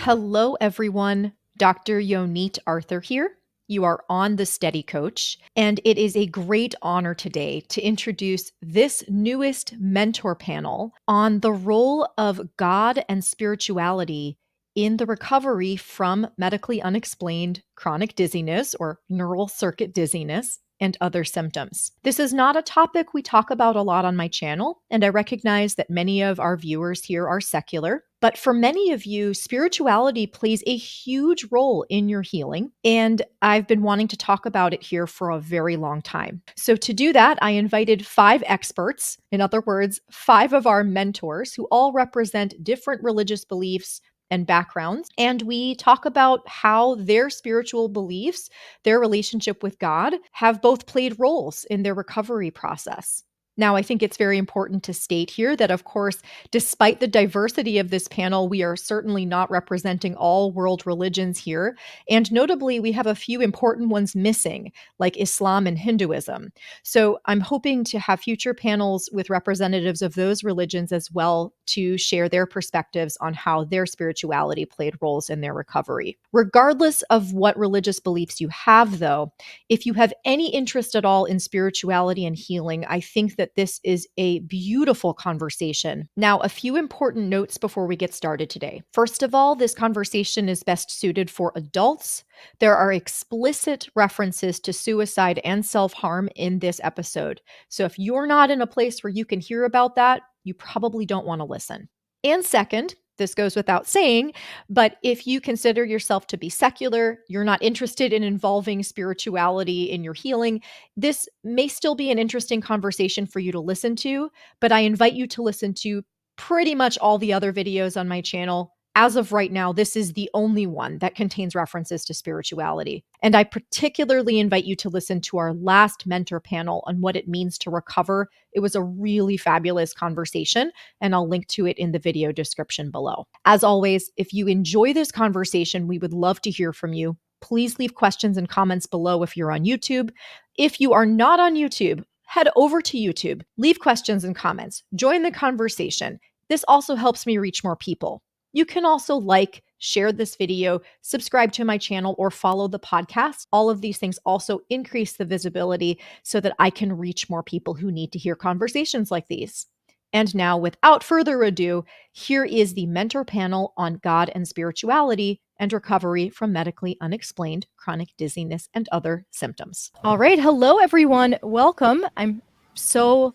Hello, everyone. Dr. Yonit Arthur here. You are on the Steady Coach, and it is a great honor today to introduce this newest mentor panel on the role of God and spirituality in the recovery from medically unexplained chronic dizziness or neural circuit dizziness and other symptoms. This is not a topic we talk about a lot on my channel, and I recognize that many of our viewers here are secular. But for many of you, spirituality plays a huge role in your healing, and I've been wanting to talk about it here for a very long time. So, to do that, I invited 5 experts, in other words, 5 of our mentors who all represent different religious beliefs and backgrounds. And we talk about how their spiritual beliefs, their relationship with God, have both played roles in their recovery process. Now, I think it's very important to state here that, of course, despite the diversity of this panel, we are certainly not representing all world religions here. And notably, we have a few important ones missing, like Islam and Hinduism. So I'm hoping to have future panels with representatives of those religions as well to share their perspectives on how their spirituality played roles in their recovery. Regardless of what religious beliefs you have, though, if you have any interest at all in spirituality and healing, I think that this is a beautiful conversation. Now, a few important notes before we get started today. First of all, this conversation is best suited for adults. There are explicit references to suicide and self-harm in this episode. So if you're not in a place where you can hear about that, you probably don't want to listen. And second, this goes without saying, but if you consider yourself to be secular, you're not interested in involving spirituality in your healing, this may still be an interesting conversation for you to listen to, but I invite you to listen to pretty much all the other videos on my channel. As of right now, this is the only one that contains references to spirituality. And I particularly invite you to listen to our last mentor panel on what it means to recover. It was a really fabulous conversation, and I'll link to it in the video description below. As always, if you enjoy this conversation, we would love to hear from you. Please leave questions and comments below if you're on YouTube. If you are not on YouTube, head over to YouTube, leave questions and comments, join the conversation. This also helps me reach more people. You can also like, share this video, subscribe to my channel, or follow the podcast. All of these things also increase the visibility so that I can reach more people who need to hear conversations like these. And now, without further ado, here is the mentor panel on God and spirituality and recovery from medically unexplained chronic dizziness and other symptoms. All right. Hello, everyone. Welcome. I'm so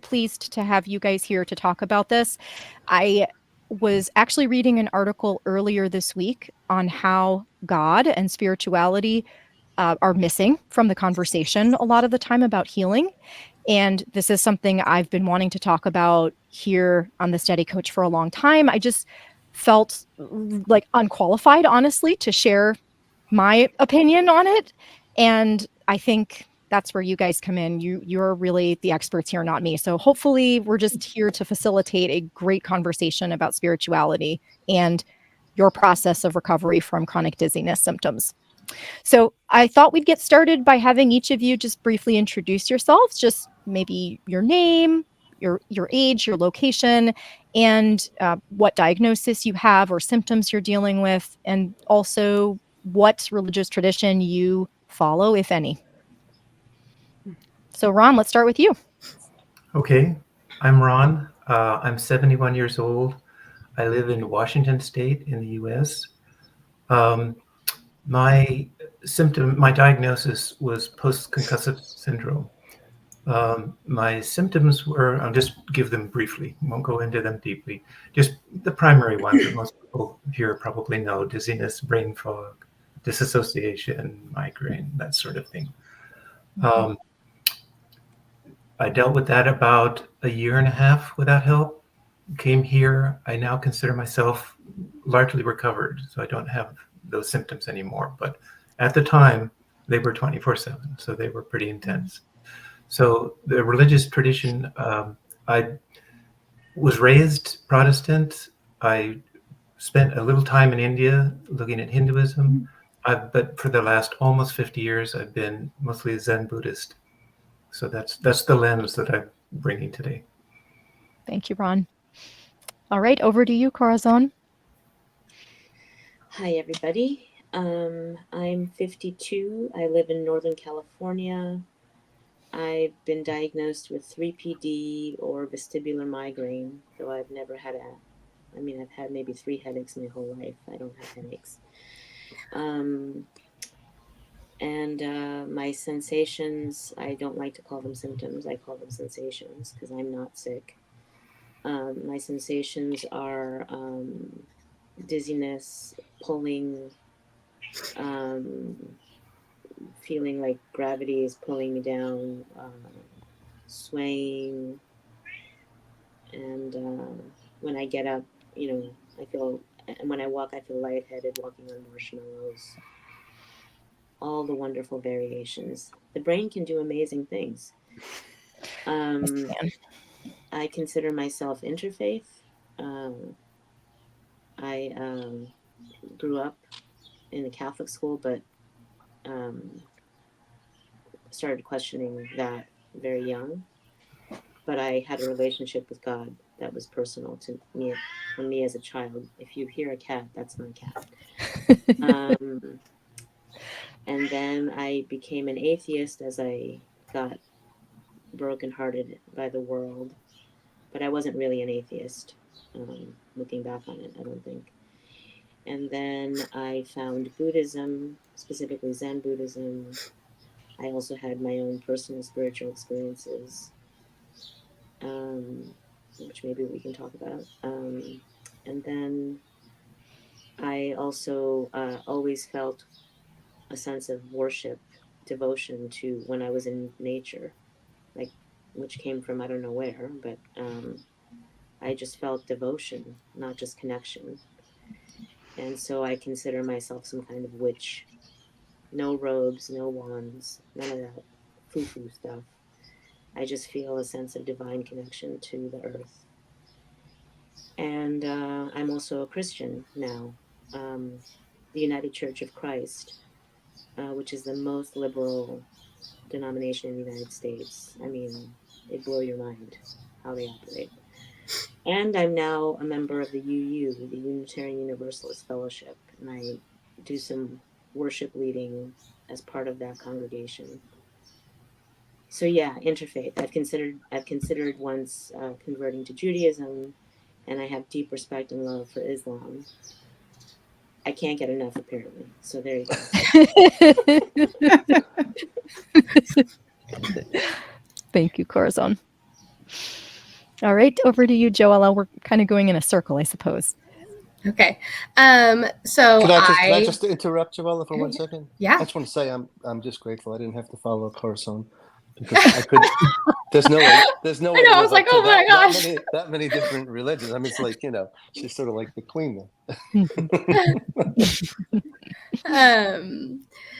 pleased to have you guys here to talk about this. I was actually reading an article earlier this week on how God and spirituality are missing from the conversation a lot of the time about healing. And this is something I've been wanting to talk about here on the Steady Coach for a long time. I just felt like unqualified, honestly, to share my opinion on it. And I think that's where you guys come in. You're really the experts here, not me. So hopefully we're just here to facilitate a great conversation about spirituality and your process of recovery from chronic dizziness symptoms. So I thought we'd get started by having each of you just briefly introduce yourselves, just maybe your name, your age, your location, and what diagnosis you have or symptoms you're dealing with, and also what religious tradition you follow, if any. So Ron, let's start with you. Okay, I'm Ron. I'm 71 years old. I live in Washington State in the U.S. My diagnosis was post-concussive syndrome. My symptoms were, I'll just give them briefly, won't go into them deeply. Just the primary ones that most people here probably know: dizziness, brain fog, disassociation, migraine, that sort of thing. I dealt with that about a year and a half without help. Came here. I now consider myself largely recovered, so I don't have those symptoms anymore. But at the time, they were 24/7, so they were pretty intense. So the religious tradition, I was raised Protestant. I spent a little time in India looking at Hinduism, but for the last almost 50 years, I've been mostly a Zen Buddhist. So that's the lens that I'm bringing today. Thank you, Ron. All right, over to you, Corazon. Hi, everybody. I'm 52. I live in Northern California. I've been diagnosed with 3PD or vestibular migraine, though I've never had I've had maybe 3 headaches my whole life. I don't have headaches. My sensations, I don't like to call them symptoms, I call them sensations because I'm not sick. My sensations are dizziness, pulling, um, feeling like gravity is pulling me down, swaying, and when I get up, I feel, and when I walk, I feel lightheaded, walking on marshmallows. All the wonderful variations. The brain can do amazing things. I consider myself interfaith. I grew up in a Catholic school, but started questioning that very young. But I had a relationship with God that was personal to me, from me as a child. If you hear a cat, that's my cat. And then I became an atheist as I got brokenhearted by the world. But I wasn't really an atheist, looking back on it, I don't think. And then I found Buddhism, specifically Zen Buddhism. I also had my own personal spiritual experiences, which maybe we can talk about. And then I also always felt a sense of worship, devotion to when I was in nature, like, which came from I don't know where, but I just felt devotion, not just connection. And so I consider myself some kind of witch. No robes, no wands, none of that foo-foo stuff. I just feel a sense of divine connection to the earth. And I'm also a Christian now. The United Church of Christ, which is the most liberal denomination in the United States. I mean, they blow your mind how they operate. And I'm now a member of the UU, the Unitarian Universalist Fellowship, and I do some worship leading as part of that congregation. So yeah, interfaith. I've considered once converting to Judaism, and I have deep respect and love for Islam. I can't get enough, apparently. So there you go. Thank you, Corazon. All right, over to you, Joella. We're kind of going in a circle, I suppose. Okay. So can I just interrupt, Joella, for 1 second? Yeah. I just want to say I'm just grateful I didn't have to follow Corazon because I could. There's no way. There's no way. I was like, oh my gosh, that many different religions. I mean, it's like she's sort of like the queen there.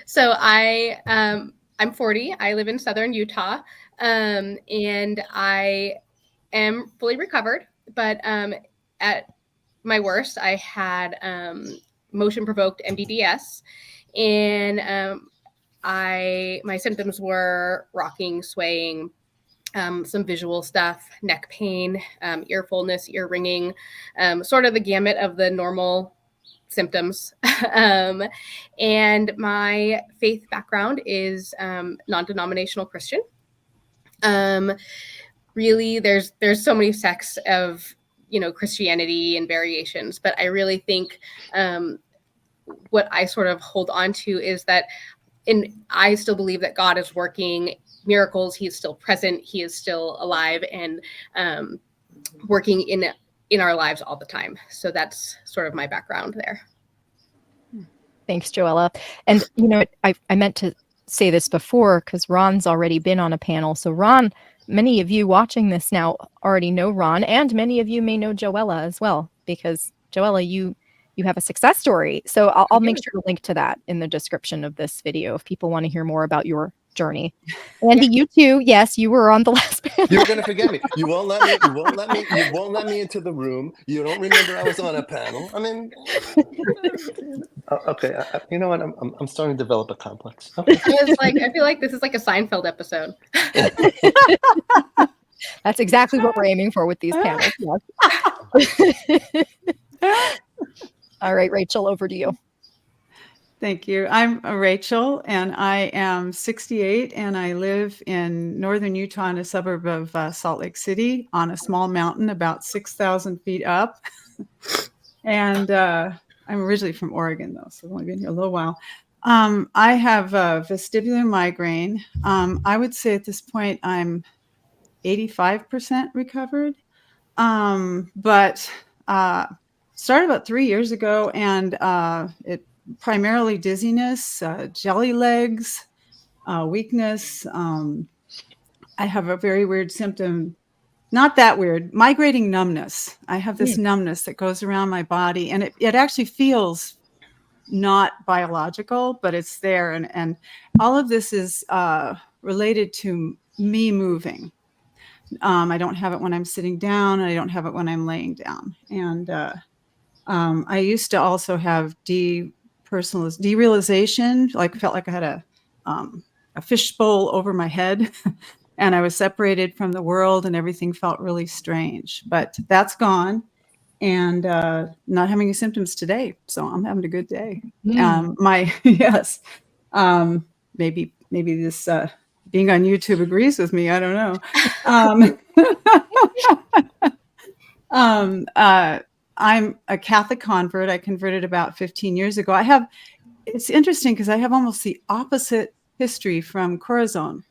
So I'm 40. I live in southern Utah, and I am fully recovered. But at my worst, I had motion provoked MDDS, and my symptoms were rocking, swaying, some visual stuff, neck pain, ear fullness, ear ringing, sort of the gamut of the normal symptoms. And my faith background is non-denominational Christian. Really, there's so many sects of Christianity and variations, but I really think what I sort of hold on to is that, and I still believe that God is working miracles. He is still present. He is still alive and working in our lives all the time. So that's sort of my background there. Thanks, Joella. And I meant to say this before because Ron's already been on a panel. So Ron, many of you watching this now already know Ron, and many of you may know Joella as well, because Joella, you have a success story. So I'll make sure to link to that in the description of this video if people want to hear more about your journey. Andy, you too. Yes, you were on the last panel. You're going to forget me. You won't let me into the room. You don't remember I was on a panel. I mean, okay. You know what? I'm starting to develop a complex. Okay. I feel like this is like a Seinfeld episode. That's exactly what we're aiming for with these panels. All right, Rachel, over to you. Thank you. I'm Rachel, and I am 68, and I live in northern Utah in a suburb of Salt Lake City on a small mountain about 6,000 feet up. And I'm originally from Oregon, though, so I've only been here a little while. I have vestibular migraine. I would say at this point I'm 85% recovered, but started about 3 years ago, and it primarily dizziness, jelly legs, weakness. I have a very weird symptom, not that weird, migrating numbness. I have this numbness that goes around my body, and it actually feels not biological, but it's there. And all of this is related to me moving. I don't have it when I'm sitting down, and I don't have it when I'm laying down. And I used to also have derealization, like felt like I had a fishbowl over my head, and I was separated from the world, and everything felt really strange. But that's gone, and not having any symptoms today, so I'm having a good day. Yes, maybe this being on YouTube agrees with me. I don't know. I'm a Catholic convert. I converted about 15 years ago. It's interesting because I have almost the opposite history from Corazon,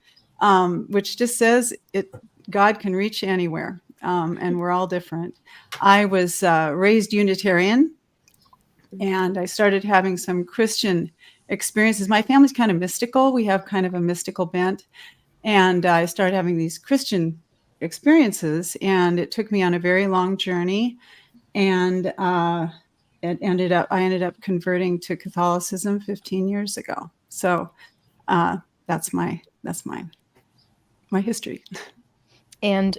which just says God can reach anywhere, and we're all different. I was raised Unitarian, and I started having some Christian experiences. My family's kind of mystical. We have kind of a mystical bent, and I started having these Christian experiences, and it took me on a very long journey. And I ended up converting to Catholicism 15 years ago. So that's my history. And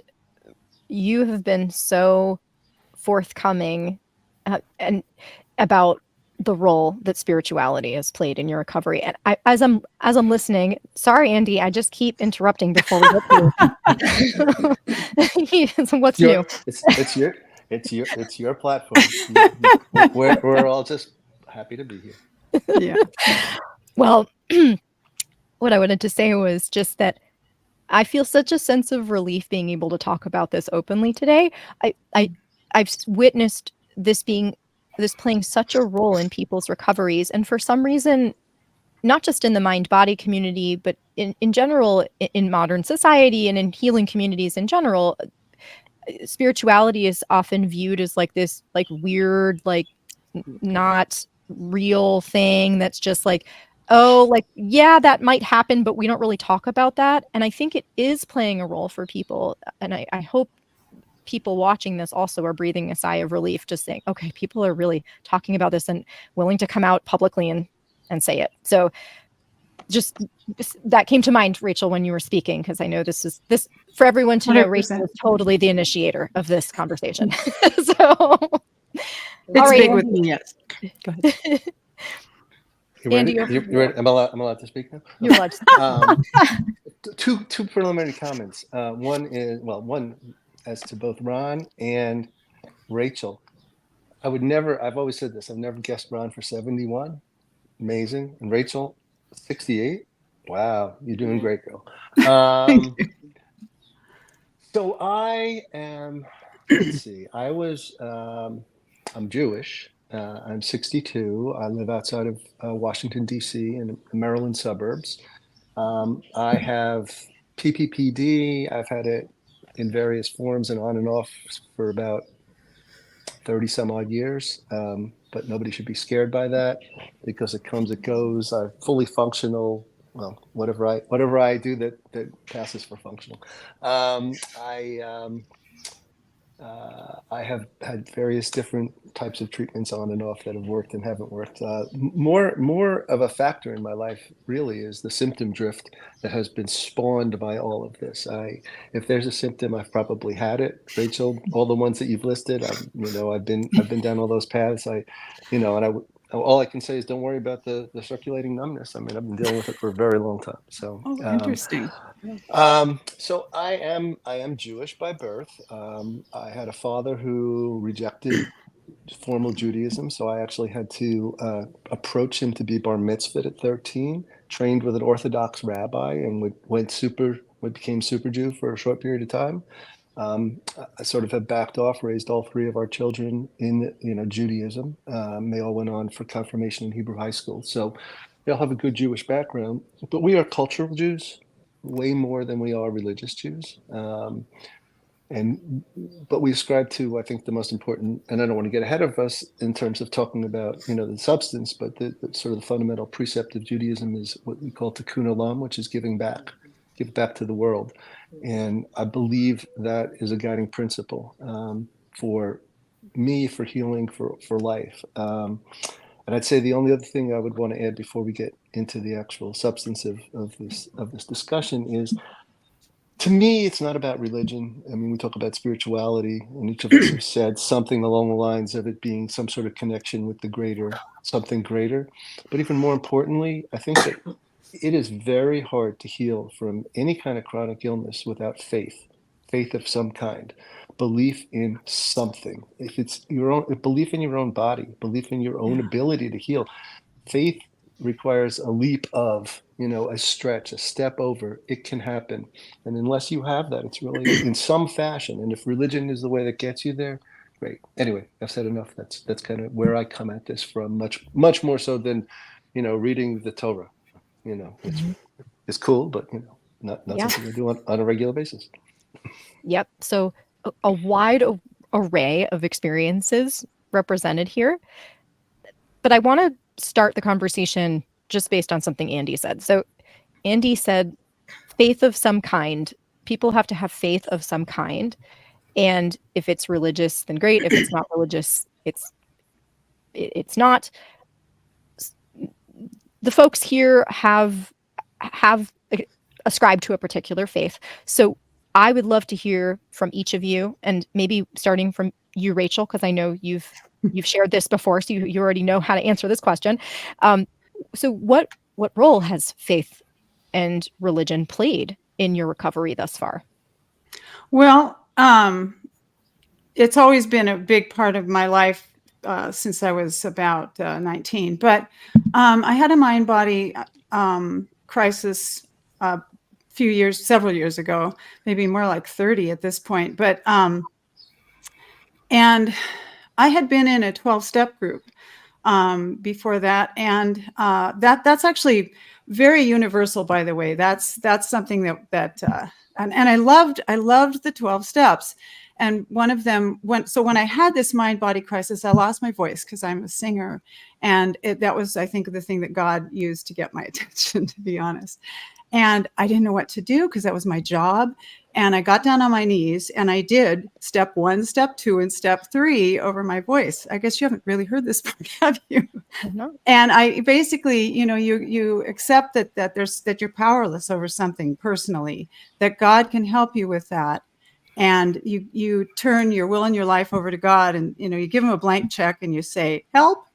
you have been so forthcoming and about the role that spirituality has played in your recovery. And as I'm listening, sorry, Andy, I just keep interrupting before we get to what's new. It's your platform. We're all just happy to be here. Yeah. Well, what I wanted to say was just that I feel such a sense of relief being able to talk about this openly today. I've witnessed this playing such a role in people's recoveries, and for some reason, not just in the mind-body community, but in general, in modern society and in healing communities in general, spirituality is often viewed as like this like weird, like not real thing that's just like, oh, like, yeah, that might happen, but we don't really talk about that. And I think it is playing a role for people. And I hope people watching this also are breathing a sigh of relief, just saying, okay, people are really talking about this and willing to come out publicly and say it. So just that came to mind, Rachel, when you were speaking, because I know this for everyone to know, 100%. Rachel is totally the initiator of this conversation. So It's big with me, yes. Go ahead. You ready? Andy, You ready? I'm allowed to speak now? You're allowed to speak. Two preliminary comments. One as to both Ron and Rachel. I've always said this, I've never guessed Ron for 71. Amazing. And Rachel, 68. Wow, you're doing great, girl. So I am, let's see, I'm Jewish. I'm 62. I live outside of Washington, D.C. in the Maryland suburbs. I have PPPD. I've had it in various forms and on and off for about 30 some odd years. But nobody should be scared by that because it comes, it goes. I'm fully functional. Well, whatever I do that passes for functional. I have had various different types of treatments on and off that have worked and haven't worked. More of a factor in my life really is the symptom drift that has been spawned by all of this. If there's a symptom, I've probably had it. Rachel, all the ones that you've listed, I've been down all those paths. All I can say is don't worry about the circulating numbness. I mean, I've been dealing with it for a very long time. So Interesting. So I am Jewish by birth. I had a father who rejected formal Judaism. So I actually had to approach him to be bar mitzvahed at 13, trained with an Orthodox rabbi, and became super Jew for a short period of time. I sort of have backed off, raised all three of our children in Judaism. They all went on for confirmation in Hebrew high school. So they all have a good Jewish background, but we are cultural Jews way more than we are religious Jews. But we ascribe to, I think, the most important, and I don't want to get ahead of us in terms of talking about, the substance, but the sort of the fundamental precept of Judaism is what we call tikkun olam, which is give back to the world. And I believe that is a guiding principle for me, for healing, for life. And I'd say the only other thing I would want to add before we get into the actual substance of this discussion is, to me, it's not about religion. I mean, we talk about spirituality, and each of us have said something along the lines of it being some sort of connection with the greater, something greater. But even more importantly, I think that it is very hard to heal from any kind of chronic illness without faith of some kind, belief in something. If it's your own belief in your own body, belief in your own ability to heal, faith requires a leap of, a stretch, a step over. It can happen. And unless you have that, it's really in some fashion. And if religion is the way that gets you there, great. Anyway, I've said enough. That's kind of where I come at this from, much more so than, reading the Torah. It's cool, but not something I do on a regular basis. Yep. So a wide array of experiences represented here. But I want to start the conversation just based on something Andy said. So Andy said faith of some kind. People have to have faith of some kind. And if it's religious, then great. If it's not religious, it's not. The folks here have ascribed to a particular faith. So I would love to hear from each of you, and maybe starting from you, Rachel, because I know you've shared this before, so you already know how to answer this question. So what role has faith and religion played in your recovery thus far? Well, it's always been a big part of my life since I was about 19. But I had a mind-body crisis several years ago, maybe more like 30 at this point. But and I had been in a 12-step group before that, and that's actually very universal, by the way. That's something that and I loved the 12 steps. And one of them so when I had this mind-body crisis, I lost my voice because I'm a singer. And that was, I think, the thing that God used to get my attention, to be honest. And I didn't know what to do because that was my job. And I got down on my knees and I did step 1, step 2, and step 3 over my voice. I guess you haven't really heard this part, have you? No. And I basically, you accept that you're powerless over something personally, that God can help you with that. And you turn your will and your life over to God, and you give him a blank check and you say, help.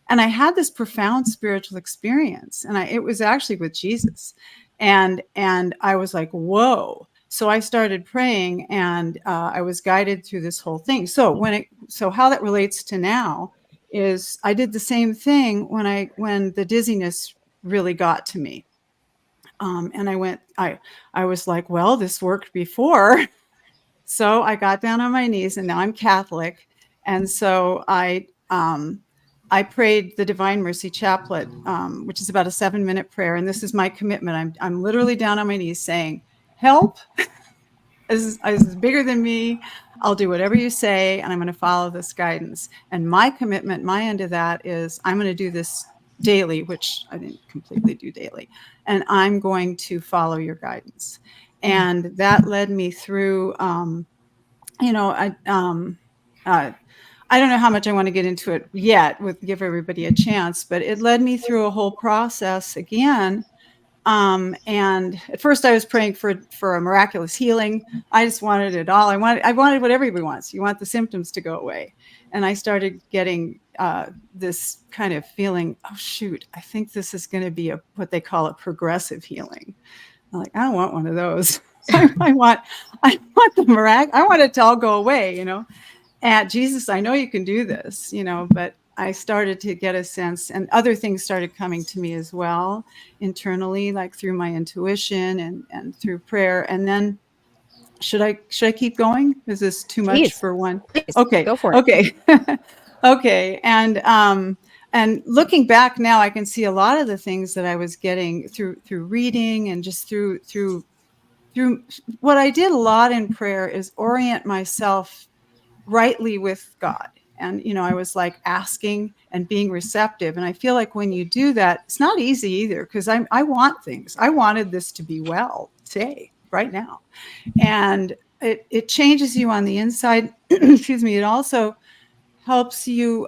And I had this profound spiritual experience, and it was actually with Jesus. And I was like, whoa. So I started praying, and I was guided through this whole thing. So how that relates to now is I did the same thing when the dizziness really got to me. And I was like, well, this worked before. So I got down on my knees, and now I'm Catholic. And so I prayed the Divine Mercy Chaplet, which is about a 7-minute prayer. And this is my commitment. I'm literally down on my knees saying, help. This is bigger than me. I'll do whatever you say, and I'm going to follow this guidance. And my commitment, my end of that is I'm going to do this daily, which I didn't completely do daily. And I'm going to follow your guidance. And that led me through, I don't know how much I want to get into it yet, give everybody a chance, but it led me through a whole process again. And at first I was praying for a miraculous healing. I just wanted it all. I wanted what everybody wants. You want the symptoms to go away. And I started getting this kind of feeling, oh shoot, I think this is going to be what they call a progressive healing. I'm like, I don't want one of those. I want the miraculous. I want it to all go away, Jesus, I know you can do this, but I started to get a sense, and other things started coming to me as well internally, like through my intuition and through prayer. And then should I keep going? Is this too much Please, for one? please Okay. go for it. Okay. Okay. And looking back now, I can see a lot of the things that I was getting through reading and just through what I did a lot in prayer is orient myself rightly with God. And, I was like asking and being receptive. And I feel like when you do that, it's not easy either, because I want things. I wanted this to be well today, right now. And it changes you on the inside. Excuse me. It also helps you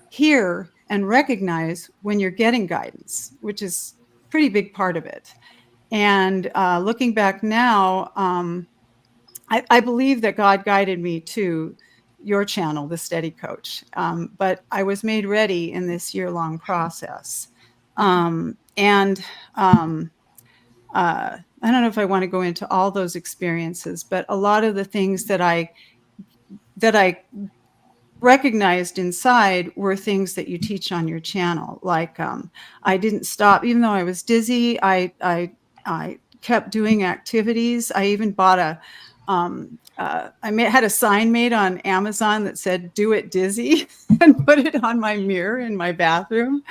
hear and recognize when you're getting guidance, which is a pretty big part of it. And looking back now, I believe that God guided me to your channel, The Steady Coach. But I was made ready in this year-long process. I don't know if I want to go into all those experiences, but a lot of the things that I recognized inside were things that you teach on your channel. Like I didn't stop, even though I was dizzy. I kept doing activities. I even bought had a sign made on Amazon that said "Do it dizzy" and put it on my mirror in my bathroom.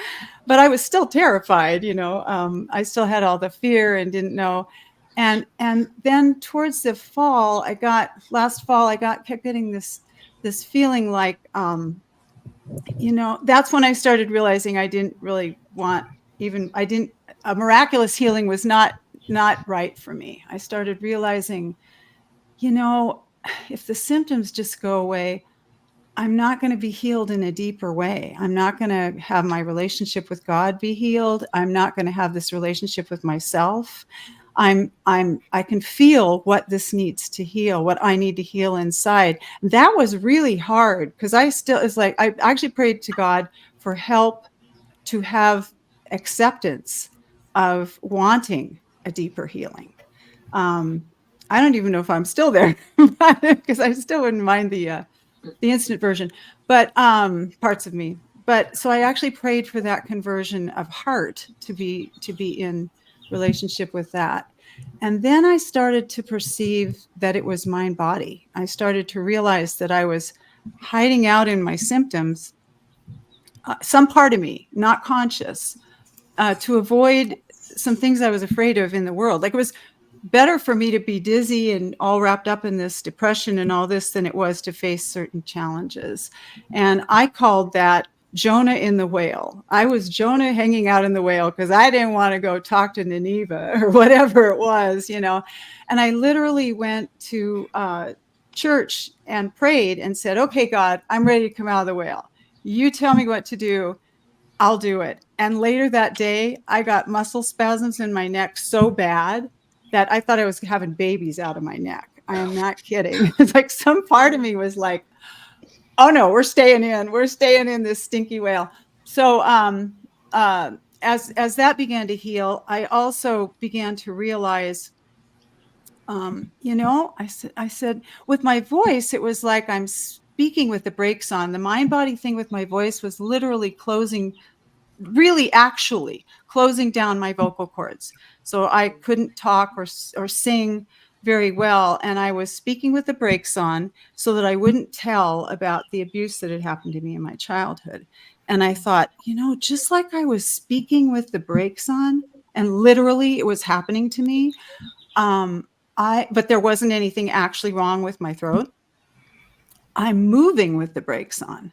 But I was still terrified. I still had all the fear and didn't know. And then towards the fall, last fall, kept getting this feeling like, that's when I started realizing I didn't really want a miraculous healing was not right for me. I started realizing, if the symptoms just go away, I'm not going to be healed in a deeper way. I'm not going to have my relationship with God be healed. I'm not going to have this relationship with myself. I can feel what this needs to heal, what I need to heal inside. That was really hard, because I actually prayed to God for help to have acceptance of wanting a deeper healing. I don't even know if I'm still there, because I still wouldn't mind the instant version, but parts of me. But so I actually prayed for that conversion of heart to be in relationship with that. And then I started to perceive that it was mind body. I started to realize that I was hiding out in my symptoms, some part of me, not conscious, to avoid some things I was afraid of in the world. Like, it was better for me to be dizzy and all wrapped up in this depression and all this than it was to face certain challenges. And I called that Jonah in the whale. I was Jonah hanging out in the whale because I didn't want to go talk to Nineveh or whatever it was, And I literally went to church and prayed and said, "Okay, God, I'm ready to come out of the whale. You tell me what to do. I'll do it." And later that day, I got muscle spasms in my neck so bad that I thought I was having babies out of my neck. I am not kidding. It's like some part of me was like, "Oh no, we're staying in this stinky whale." So as that began to heal, I also began to realize, I said with my voice, it was like I'm speaking with the brakes on. The mind body thing with my voice was literally actually closing down my vocal cords. So I couldn't talk or sing very well. And I was speaking with the brakes on so that I wouldn't tell about the abuse that had happened to me in my childhood. And I thought, just like I was speaking with the brakes on, and literally it was happening to me, but there wasn't anything actually wrong with my throat. I'm moving with the brakes on.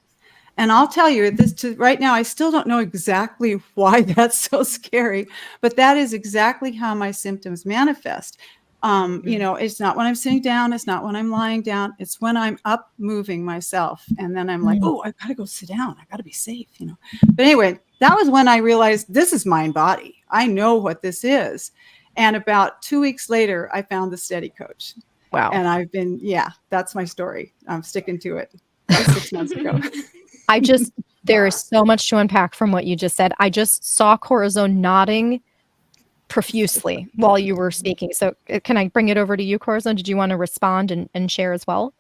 And I'll tell you right now, I still don't know exactly why that's so scary, but that is exactly how my symptoms manifest. It's not when I'm sitting down. It's not when I'm lying down. It's when I'm up moving myself. And then I'm like, oh, I got to go sit down. I got to be safe, But anyway, that was when I realized this is mind body. I know what this is. And about 2 weeks later, I found the Steady Coach. Wow. And that's my story. I'm sticking to it. That was 6 months ago. There is so much to unpack from what you just said. I just saw Corazon nodding profusely while you were speaking. So can I bring it over to you, Corazon? Did you want to respond and share as well?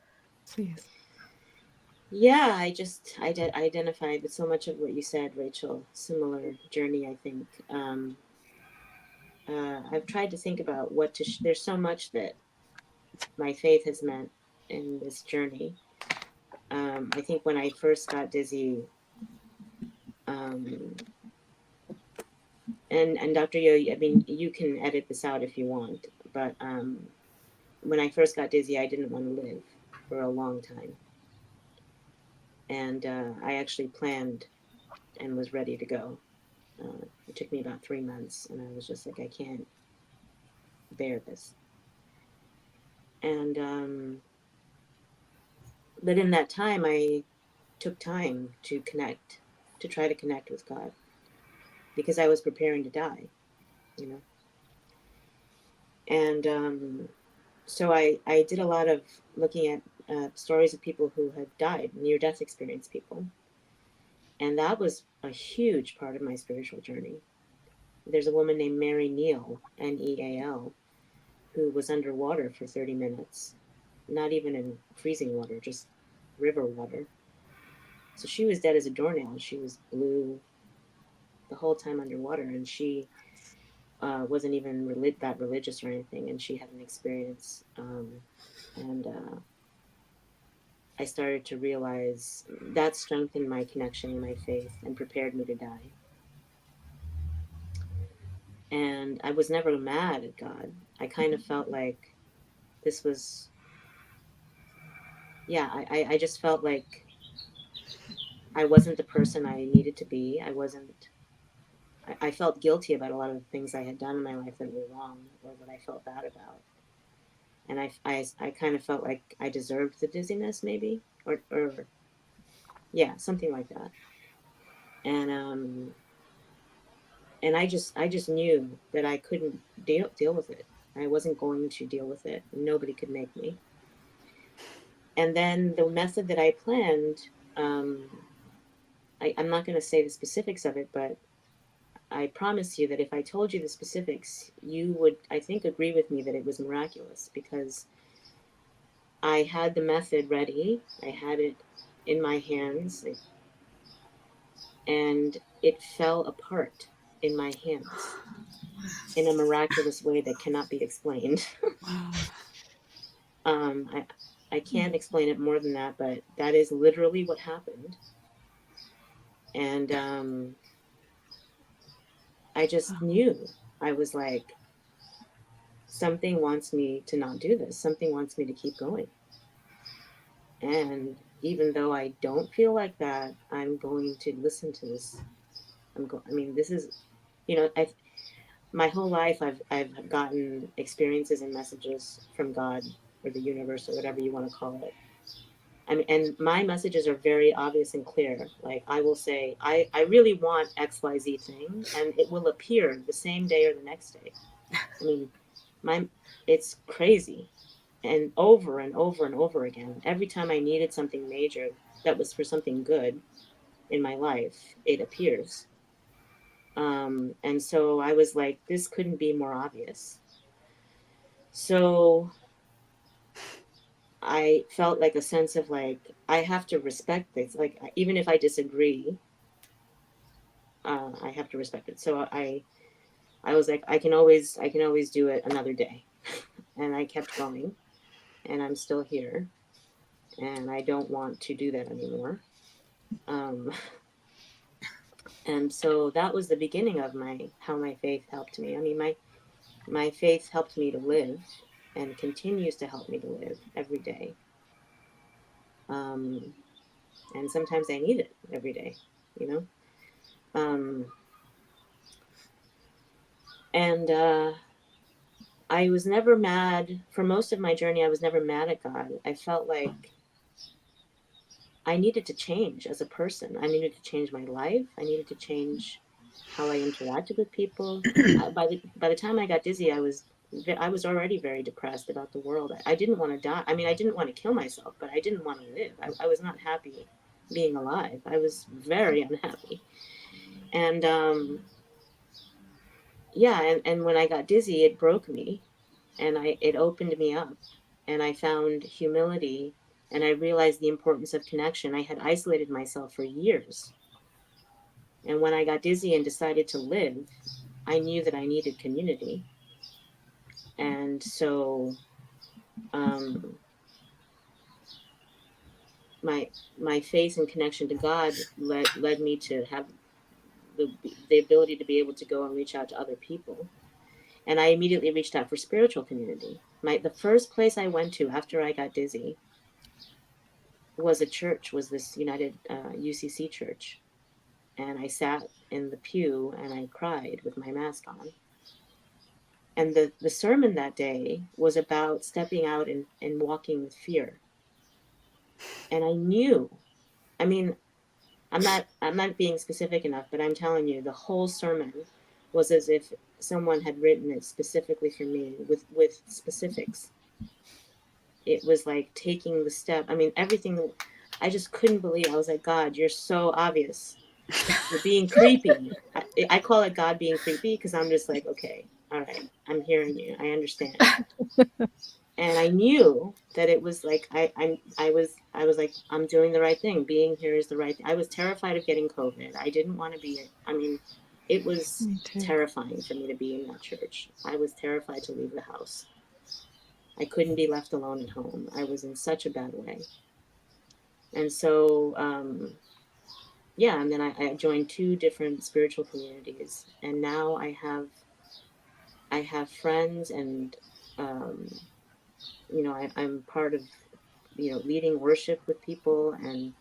Please. Yeah, I identified with so much of what you said, Rachel. Similar journey, I think. I've tried to think about what to. There's so much that my faith has meant in this journey. I think when I first got dizzy, um, and Dr. Yo, I mean, you can edit this out if you want, but when I first got dizzy, I didn't want to live for a long time, and I actually planned and was ready to go. It took me about 3 months, and I was just like, I can't bear this. And but in that time, I took time to connect, to try to connect with God, because I was preparing to die, you know. And so I did a lot of looking at stories of people who had died, near death experience people, and that was a huge part of my spiritual journey. There's a woman named Mary Neal, Neal, who was underwater for 30 minutes, not even in freezing water, just river water. So she was dead as a doornail. She was blue the whole time underwater, and she wasn't even that religious or anything, and she had an experience. And I started to realize that strengthened my connection and my faith and prepared me to die. And I was never mad at God. I kind of felt like this was, yeah, I just felt like I wasn't the person I needed to be. I wasn't, I felt guilty about a lot of the things I had done in my life that were wrong or that I felt bad about. And I kind of felt like I deserved the dizziness, maybe, or yeah, something like that. And I just knew that I couldn't deal with it. I wasn't going to deal with it. Nobody could make me. And then the method that I planned, um, I'm not going to say the specifics of it, but I promise you that if I told you the specifics, you would, I think, agree with me that it was miraculous, because I had the method ready. I had it in my hands, and it fell apart in my hands in a miraculous way that cannot be explained. Wow. um, I, I can't explain it more than that, but that is literally what happened. And I just knew. I was like, something wants me to not do this. Something wants me to keep going. And even though I don't feel like that, I'm going to listen to this. I mean, this is, you know, my whole life I've gotten experiences and messages from God or the universe or whatever you want to call it. I mean, and my messages are very obvious and clear. Like, I will say, I really want XYZ thing, and it will appear the same day or the next day. I mean, my it's crazy. And over and over and over again, every time I needed something major that was for something good in my life, it appears. And so I was like, this couldn't be more obvious. So I felt like a sense of like, I have to respect this. Like, even if I disagree, I have to respect it. So I was like, I can always do it another day. And I kept going, and I'm still here, and I don't want to do that anymore. Um, and so that was the beginning of how my faith helped me. I mean, my faith helped me to live, and continues to help me to live every day. Um, and sometimes I need it every day, you know. Um, and I was never mad for most of my journey. I was never mad at God. I felt like I needed to change as a person. I needed to change my life. I needed to change how I interacted with people. By the time I got dizzy, I was already very depressed about the world. I didn't want to die. I mean, I didn't want to kill myself, but I didn't want to live. I was not happy being alive. I was very unhappy. And yeah, and when I got dizzy, it broke me, and it opened me up, and I found humility And I realized the importance of connection. I had isolated myself for years. And when I got dizzy and decided to live, I knew that I needed community. And so my faith and connection to God led me to have the ability to be able to go and reach out to other people. And I immediately reached out for spiritual community. The first place I went to after I got dizzy was a church, was this United UCC church. And I sat in the pew and I cried with my mask on. And the sermon that day was about stepping out and walking with fear. And I knew, I mean, I'm not being specific enough, but I'm telling you, the whole sermon was as if someone had written it specifically for me with specifics. It was like taking the step. I mean, everything. I just couldn't believe. I was like, God, you're so obvious. You're being creepy. I call it God being creepy because I'm just like, okay, all right, I'm hearing you. I understand. And I knew that it was like I was like, I'm doing the right thing. Being here is the right thing. I was terrified of getting COVID. I didn't want to be. I mean, it was terrifying for me to be in that church. I was terrified to leave the house. I couldn't be left alone at home. I was in such a bad way. And so, yeah, and then I joined 2 different spiritual communities, and now I have friends, and you know, I'm part of, you know, leading worship with people, and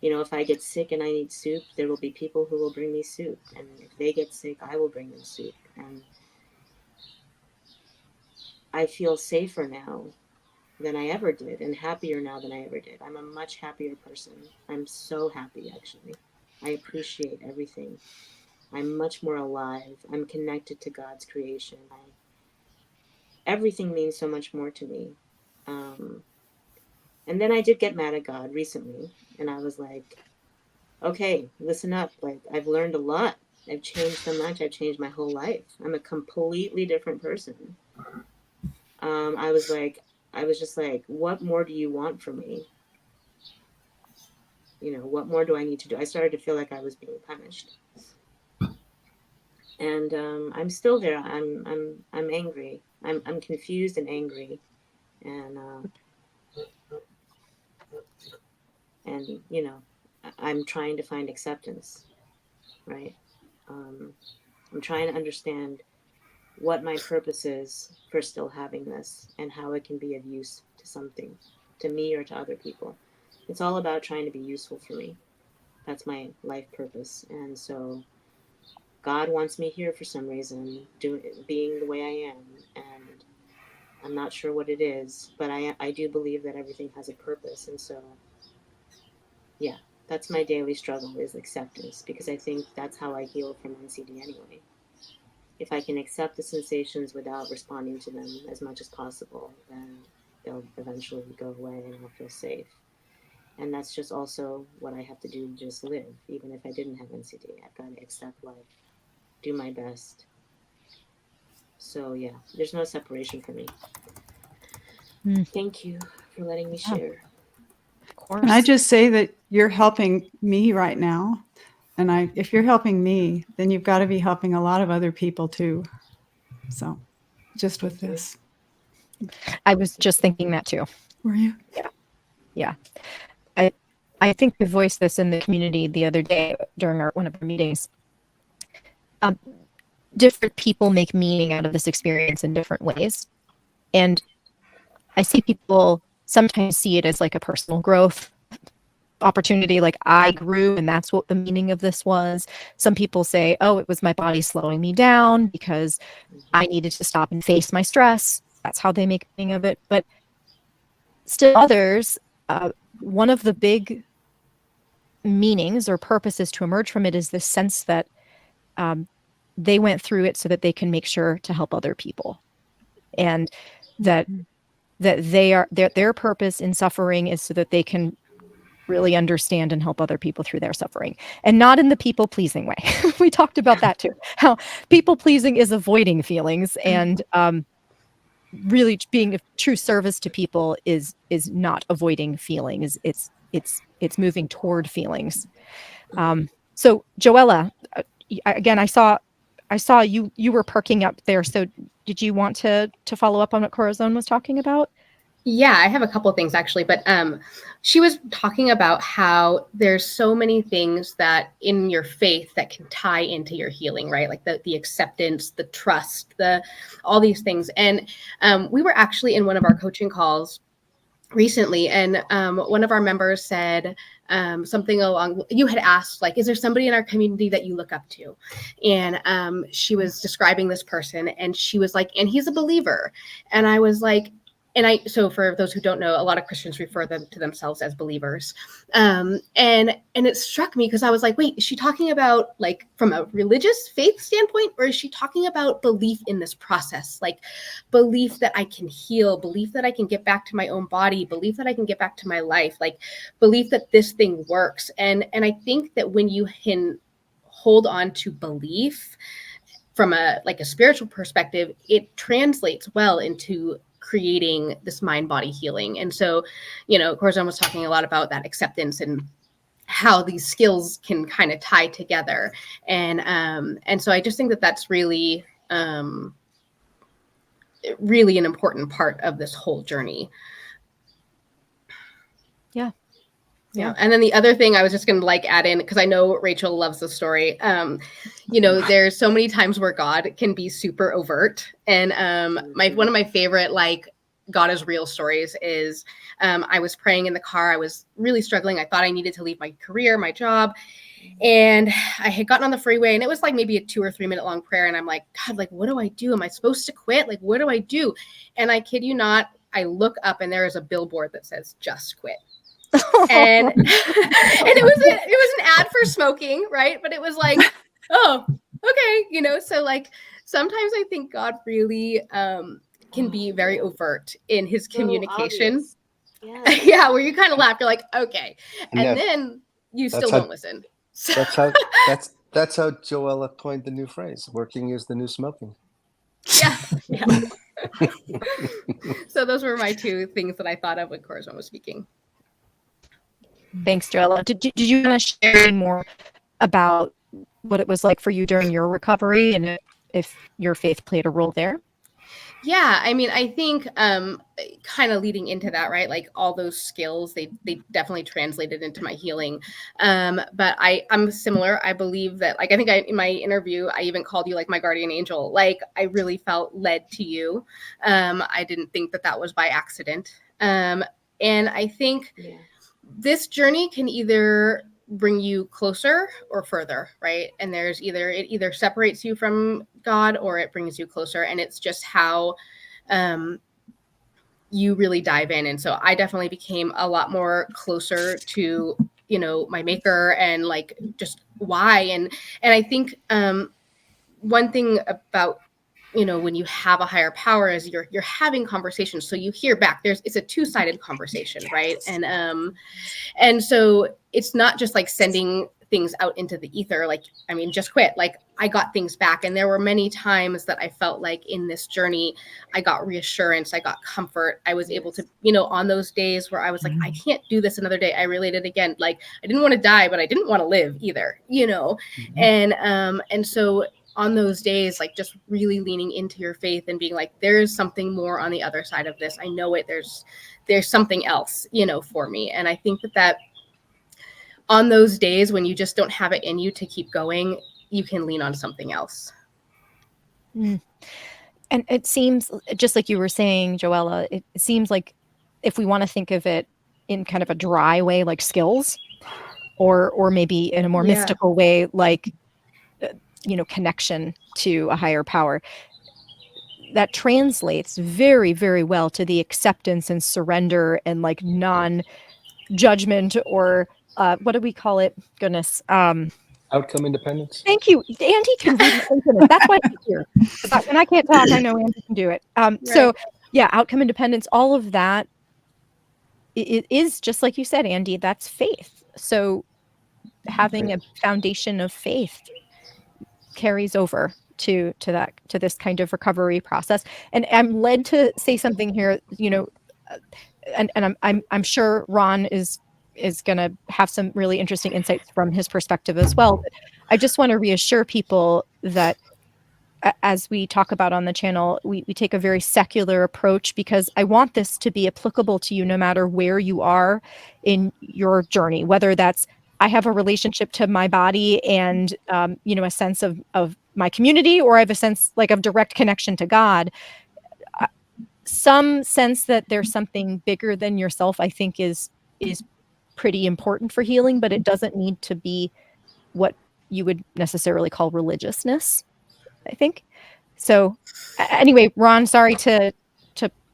you know, if I get sick and I need soup, there will be people who will bring me soup, and if they get sick, I will bring them soup, and I feel safer now than I ever did, and happier now than I ever did. I'm a much happier person. I'm so happy, actually. I appreciate everything. I'm much more alive. I'm connected to God's creation. Everything means so much more to me. And then I did get mad at God recently, and I was like, okay, listen up. Like, I've learned a lot. I've changed so much. I've changed my whole life. I'm a completely different person. I was just like, what more do you want from me? You know, what more do I need to do? I started to feel like I was being punished. And I'm still there. I'm angry. I'm confused and angry, and you know, I'm trying to find acceptance, right? I'm trying to understand what my purpose is for still having this, and how it can be of use to something, to me or to other people. It's all about trying to be useful for me. That's my life purpose, and so God wants me here for some reason, being the way I am, and I'm not sure what it is, but I do believe that everything has a purpose, and so, yeah, that's my daily struggle, is acceptance, because I think that's how I heal from NCD anyway. If I can accept the sensations without responding to them as much as possible, then they'll eventually go away and I'll feel safe. And that's just also what I have to do to just live, even if I didn't have NCD. I've got to accept life, do my best. So yeah, there's no separation for me. Thank you for letting me share. Of course. Can I just say that you're helping me right now? And if you're helping me, then you've got to be helping a lot of other people too. So just with this. I was just thinking that too. Were you? Yeah. I think we voiced this in the community the other day during one of our meetings. Different people make meaning out of this experience in different ways. And I see people sometimes see it as like a personal growth opportunity, like I grew and that's what the meaning of this was. Some people say, oh, it was my body slowing me down because I needed to stop and face my stress. That's how they make meaning of it. But still others, one of the big meanings or purposes to emerge from it is this sense that they went through it so that they can make sure to help other people, and that their purpose in suffering is so that they can really understand and help other people through their suffering, and not in the people-pleasing way. We talked about that too, how people-pleasing is avoiding feelings, and really being of true service to people is not avoiding feelings. It's moving toward feelings. So Joella, again, I saw you were perking up there. So did you want to follow up on what Corazon was talking about? Yeah, I have a couple of things actually, but she was talking about how there's so many things that in your faith that can tie into your healing, right? Like the acceptance, the trust, all these things. And we were actually in one of our coaching calls recently, and one of our members said something along, you had asked, like, is there somebody in our community that you look up to? And she was describing this person, and she was like, and he's a believer. And I was like, so for those who don't know, a lot of Christians refer them to themselves as believers. And it struck me because I was like, wait, is she talking about like from a religious faith standpoint, or is she talking about belief in this process? Like belief that I can heal, belief that I can get back to my own body, belief that I can get back to my life, like belief that this thing works. And I think that when you can hold on to belief from a spiritual perspective, it translates well into creating this mind-body healing. And so, Corazon was talking a lot about that acceptance and how these skills can kind of tie together. And so I just think that that's really, really an important part of this whole journey. Yeah. And then the other thing I was just going to add in, because I know Rachel loves the story. There's so many times where God can be super overt. And one of my favorite, God is real stories is I was praying in the car. I was really struggling. I thought I needed to leave my career, my job. And I had gotten on the freeway, and it was maybe a 2 or 3 minute long prayer. And I'm like, God, what do I do? Am I supposed to quit? What do I do? And I kid you not, I look up and there is a billboard that says, just quit. And it was an ad for smoking, right? But it was oh, okay, so sometimes I think God really can be very overt in his communication. Yeah, where you kind of laugh, you're like, okay, and then you still don't listen. So. That's how Joella coined the new phrase: "Working is the new smoking." Yeah. So those were my two things that I thought of when Corazon was speaking. Thanks, Joella. Did you want to share any more about what it was like for you during your recovery and if your faith played a role there? Yeah, I mean, I think kind of leading into that, right? All those skills, they definitely translated into my healing. But I'm similar. I believe that, I think in my interview, I even called you my guardian angel. I really felt led to you. I didn't think that was by accident. And I think this journey can either bring you closer or further, right? And it either separates you from God or it brings you closer. And it's just how you really dive in. And so I definitely became a lot more closer to, my maker and just why. And I think one thing about, when you have a higher power is you're having conversations. So you hear back, it's a two-sided conversation, right? And so it's not just sending things out into the ether. Just quit. I got things back. And there were many times that I felt in this journey, I got reassurance, I got comfort. I was able to, on those days where I was I can't do this another day. I related again, I didn't want to die, but I didn't want to live either, and so on those days, just really leaning into your faith and being there's something more on the other side of this. I know it, there's something else, for me. And I think that on those days when you just don't have it in you to keep going, you can lean on something else. And it seems, just like you were saying, Joella, it seems like if we want to think of it in kind of a dry way, like skills, or maybe in a more mystical way, connection to a higher power, that translates very, very well to the acceptance and surrender and non-judgment, or what do we call it? Goodness. Outcome independence. Thank you. Andy can read infinite. That's why I'm here. When I can't talk, I know Andy can do it. So yeah, outcome independence, all of that, it is just like you said, Andy, that's faith. So having a foundation of faith carries over to this kind of recovery process. And I'm led to say something here, and I'm sure Ron is going to have some really interesting insights from his perspective as well. But I just want to reassure people that as we talk about on the channel, we take a very secular approach, because I want this to be applicable to you no matter where you are in your journey, whether that's I have a relationship to my body and a sense of my community, or I have a sense like of direct connection to God. Some sense that there's something bigger than yourself, I think is pretty important for healing, but it doesn't need to be what you would necessarily call religiousness, I think. So anyway, Ron, sorry to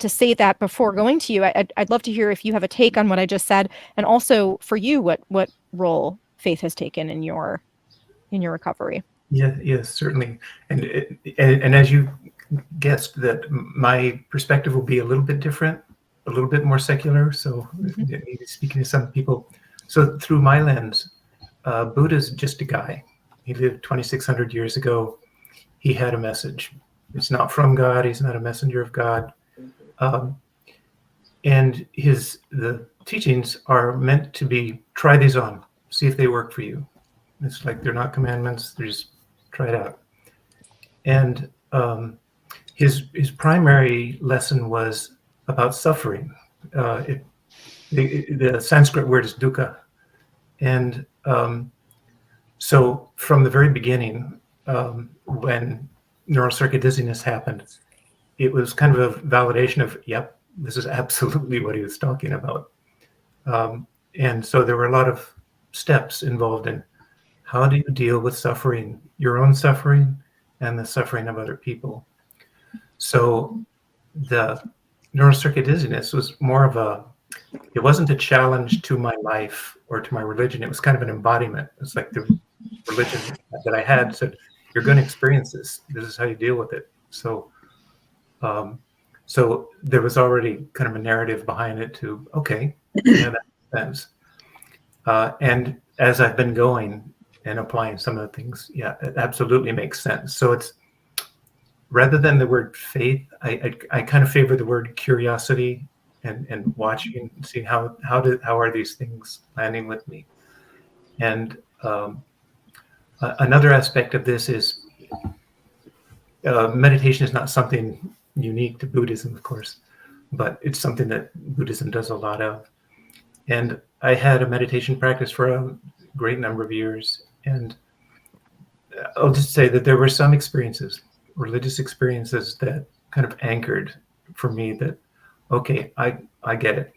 say that before going to you. I'd love to hear if you have a take on what I just said, and also for you, what role faith has taken in your recovery. Yeah, yes, certainly. And as you guessed, that my perspective will be a little bit different, a little bit more secular. So maybe speaking to some people. So through my lens, Buddha's just a guy. He lived 2,600 years ago. He had a message. It's not from God. He's not a messenger of God. And the teachings are meant to be, try these on, see if they work for you. It's like they're not commandments. They're just try it out. And his primary lesson was about suffering. The Sanskrit word is dukkha. And so from the very beginning, when neural circuit dizziness happened, it was kind of a validation of, yep, this is absolutely what he was talking about. And so there were a lot of steps involved in how do you deal with suffering, your own suffering and the suffering of other people. So the neural circuit dizziness was more of it wasn't a challenge to my life or to my religion. It was kind of an embodiment. It's like the religion that I had said, you're going to experience this. This is how you deal with it. So there was already kind of a narrative behind it to, okay, yeah, that makes sense. And as I've been going and applying some of the things, yeah, it absolutely makes sense. So it's, rather than the word faith, I kind of favor the word curiosity and watching and seeing how are these things landing with me. And another aspect of this is meditation is not something unique to Buddhism, of course, but it's something that Buddhism does a lot of. And I had a meditation practice for a great number of years. And I'll just say that there were some experiences, religious experiences, that kind of anchored for me that, okay, I get it.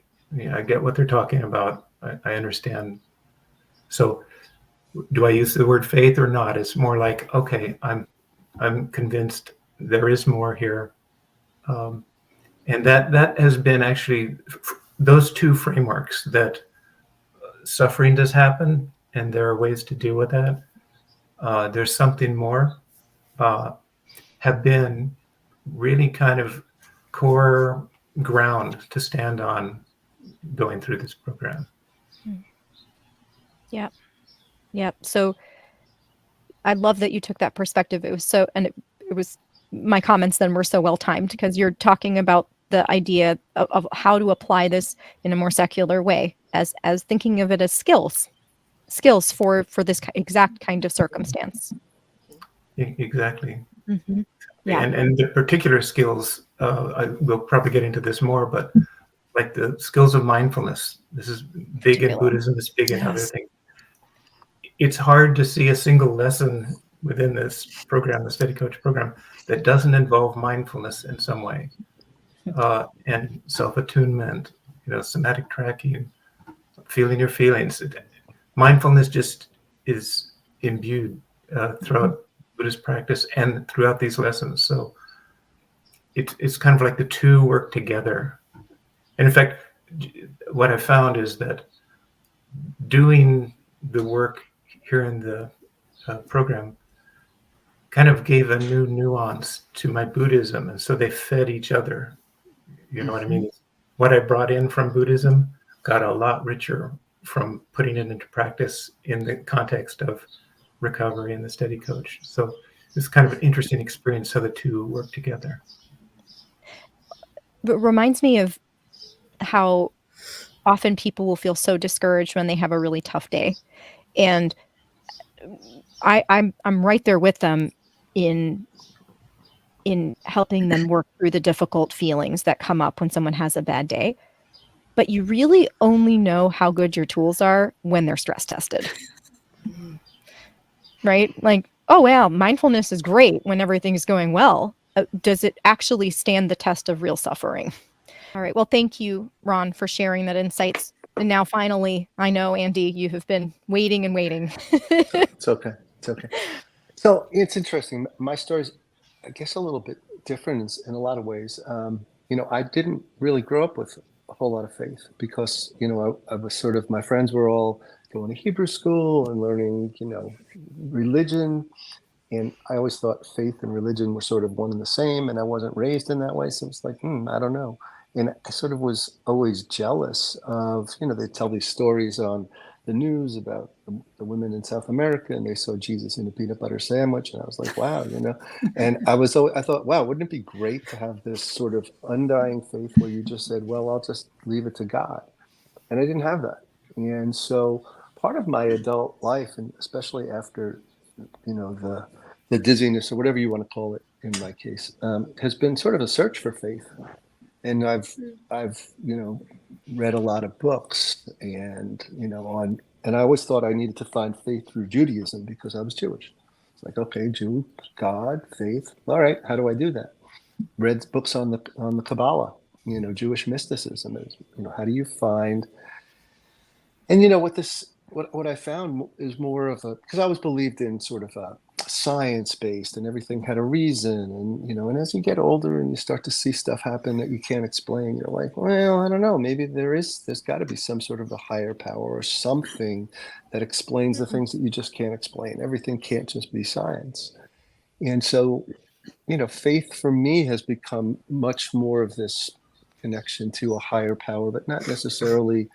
I get what they're talking about. I understand. So do I use the word faith or not? It's more like, okay, I'm convinced there is more here. And that has been actually those two frameworks, that suffering does happen and there are ways to deal with that. There's something more, have been really kind of core ground to stand on going through this program. Yeah. Yeah. So I love that you took that perspective. It was so, and it was, my comments then were so well timed, because you're talking about the idea of how to apply this in a more secular way, as thinking of it as skills for this exact kind of circumstance. Exactly. Mm-hmm. Yeah. And the particular skills, I will probably get into this more, but like the skills of mindfulness, this is big in Buddhism, it's big in other things. It's hard to see a single lesson within this program, the Steady Coach program, that doesn't involve mindfulness in some way, and self-attunement, somatic tracking, feeling your feelings. Mindfulness just is imbued throughout Buddhist practice and throughout these lessons. So it's kind of like the two work together. And in fact, what I found is that doing the work here in the program kind of gave a new nuance to my Buddhism. And so they fed each other. You know what I mean? What I brought in from Buddhism got a lot richer from putting it into practice in the context of recovery and the Steady Coach. So was kind of an interesting experience how the two work together. It reminds me of how often people will feel so discouraged when they have a really tough day. And I'm right there with them in helping them work through the difficult feelings that come up when someone has a bad day. But you really only know how good your tools are when they're stress tested. Right? Like, oh, wow, mindfulness is great when everything's going well. Does it actually stand the test of real suffering? All right. Well, thank you, Ron, for sharing that insights. And now finally, I know, Andy, you have been waiting and waiting. It's okay. It's okay. So it's interesting. My story's, I guess, a little bit different in a lot of ways. I didn't really grow up with a whole lot of faith because, I was sort of, my friends were all going to Hebrew school and learning, religion. And I always thought faith and religion were sort of one and the same. And I wasn't raised in that way. So it's like, I don't know. And I sort of was always jealous of, they tell these stories on the news about the women in South America, and they saw Jesus in a peanut butter sandwich. And I was like, wow, and I thought, wow, wouldn't it be great to have this sort of undying faith where you just said, well, I'll just leave it to God. And I didn't have that. And so part of my adult life, and especially after, the dizziness or whatever you want to call it in my case, has been sort of a search for faith. And I've read a lot of books and I always thought I needed to find faith through Judaism because I was Jewish. It's like, okay, Jew, God, faith. All right, how do I do that? Read books on the Kabbalah, Jewish mysticism is, how do you find, and what I found is more of because I always believed in sort of a science-based and everything had a reason, and as you get older and you start to see stuff happen that you can't explain, you're like, well, I don't know, maybe there's got to be some sort of a higher power or something that explains the things that you just can't explain. Everything can't just be science. And so, faith for me has become much more of this connection to a higher power, but not necessarily,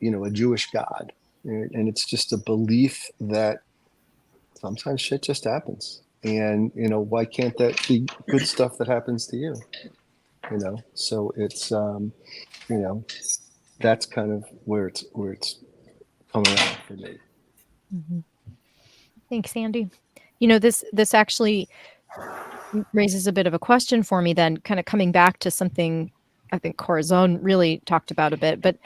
a Jewish God. And it's just a belief that sometimes shit just happens. And, why can't that be good stuff that happens to you? So it's, that's kind of where it's coming out for me. Mm-hmm. Thanks, Andy. This actually raises a bit of a question for me then, kind of coming back to something I think Corazon really talked about a bit, but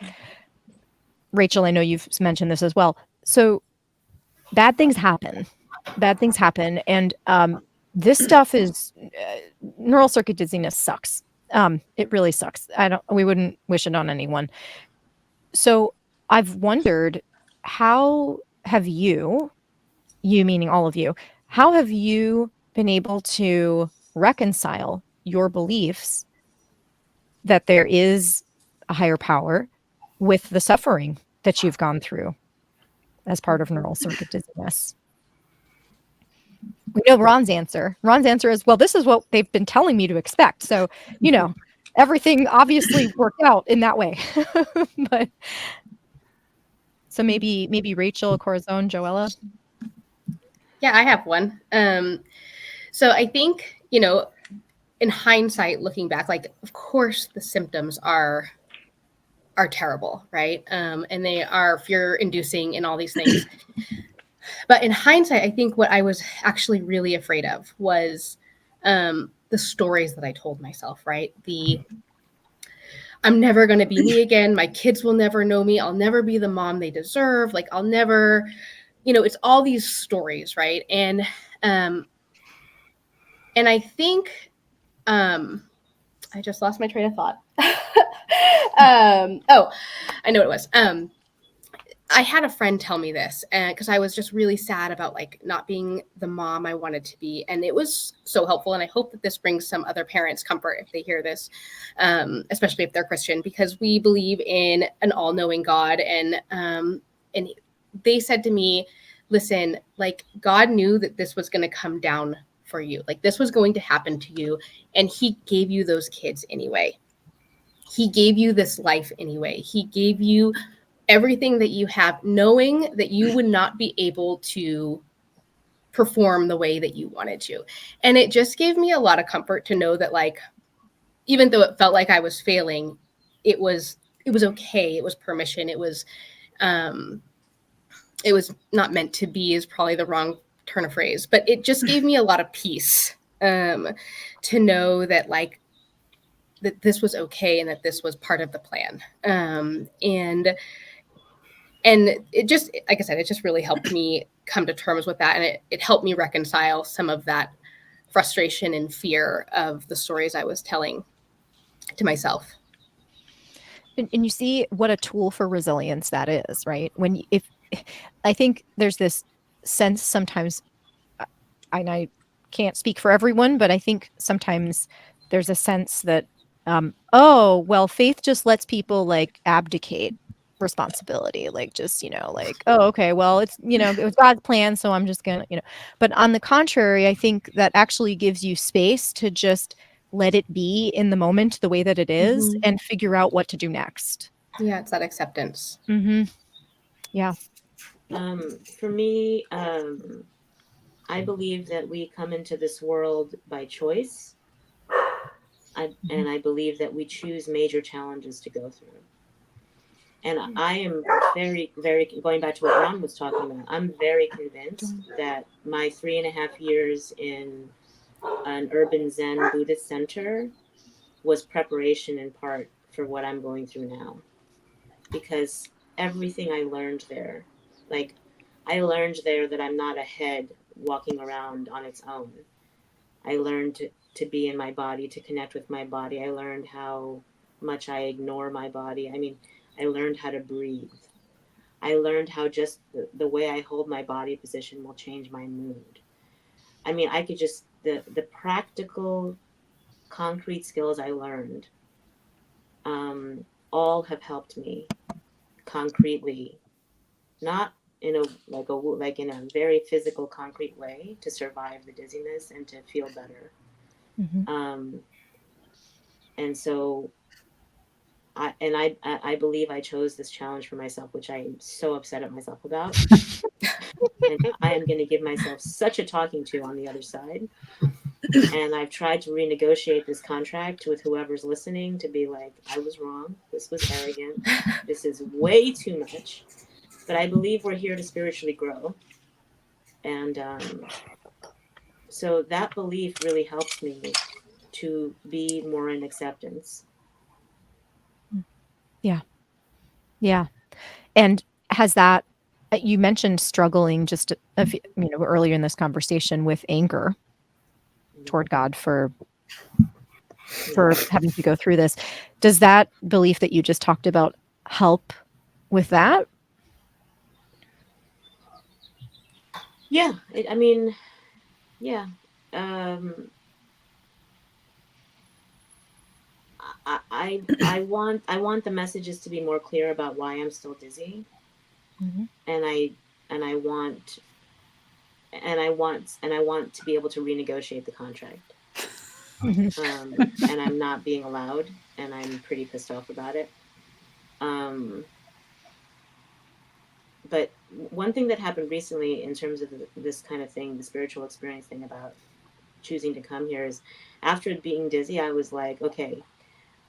Rachel, I know you've mentioned this as well. So bad things happen. And this stuff is neural circuit dizziness sucks. It really sucks. We wouldn't wish it on anyone. So I've wondered, how have you meaning all of you, how have you been able to reconcile your beliefs that there is a higher power with the suffering that you've gone through as part of neural circuit dizziness? We know Ron's answer. Ron's answer is, well, this is what they've been telling me to expect. So, everything obviously worked out in that way. But so maybe Rachel, Corazon, Joella. Yeah, I have one. So I think, in hindsight, looking back, like, of course the symptoms are terrible, right? And they are fear-inducing and all these things. But in hindsight, I think what I was actually really afraid of was the stories that I told myself, right? I'm never going to be me again. My kids will never know me. I'll never be the mom they deserve. Like, I'll never, it's all these stories, right? And I think, I just lost my train of thought. I know what it was. I had a friend tell me this, and because I was just really sad about like not being the mom I wanted to be, and it was so helpful. And I hope that this brings some other parents comfort if they hear this, especially if they're Christian, because we believe in an all-knowing God. And they said to me, "Listen, like, God knew that this was going to come down for you. Like, this was going to happen to you, and He gave you those kids anyway. He gave you this life anyway. He gave you everything that you have, knowing that you would not be able to perform the way that you wanted to. And it just gave me a lot of comfort to know that, like, even though it felt like I was failing, it was okay. It was permission. It was not meant to be is probably the wrong turn of phrase, but it just gave me a lot of peace to know that, like, that this was okay and that this was part of the plan. And it just, like I said, it just really helped me come to terms with that. And it helped me reconcile some of that frustration and fear of the stories I was telling to myself. And you see what a tool for resilience that is, right? I think there's this sense sometimes, and I can't speak for everyone, but I think sometimes there's a sense that, oh, well, faith just lets people like abdicate responsibility, like just, like, oh, okay, well, it was God's plan, so I'm just gonna, but on the contrary, I think that actually gives you space to just let it be in the moment the way that it is and figure out what to do next. Yeah, it's that acceptance. Yeah. For me, I believe that we come into this world by choice. And I believe that we choose major challenges to go through. And I am very, very, going back to what Ron was talking about, I'm very convinced that my 3.5 years in an urban Zen Buddhist center was preparation in part for what I'm going through now. Because everything I learned there, like, I learned there that I'm not a head walking around on its own. I learned to be in my body, to connect with my body. I learned how much I ignore my body. I mean, I learned how to breathe. I learned how just the way I hold my body position will change my mood. I mean, I could just, the practical, concrete skills I learned, all have helped me concretely, not in in a very physical, concrete way, to survive the dizziness and to feel better. And so I believe I chose this challenge for myself, which I am so upset at myself about. And I am going to give myself such a talking to on the other side. And I've tried to renegotiate this contract with whoever's listening to be like, I was wrong. This was arrogant. This is way too much. But I believe we're here to spiritually grow. And so that belief really helps me to be more in acceptance. Yeah. Yeah. And has that, you mentioned struggling just earlier in this conversation with anger toward God for having to go through this. Does that belief that you just talked about help with that? Yeah. I mean, yeah. I want the messages to be more clear about why I'm still dizzy, and I want to be able to renegotiate the contract. And I'm not being allowed, and I'm pretty pissed off about it. But one thing that happened recently in terms of this kind of thing, the spiritual experience thing about choosing to come here, is after being dizzy, I was like, okay,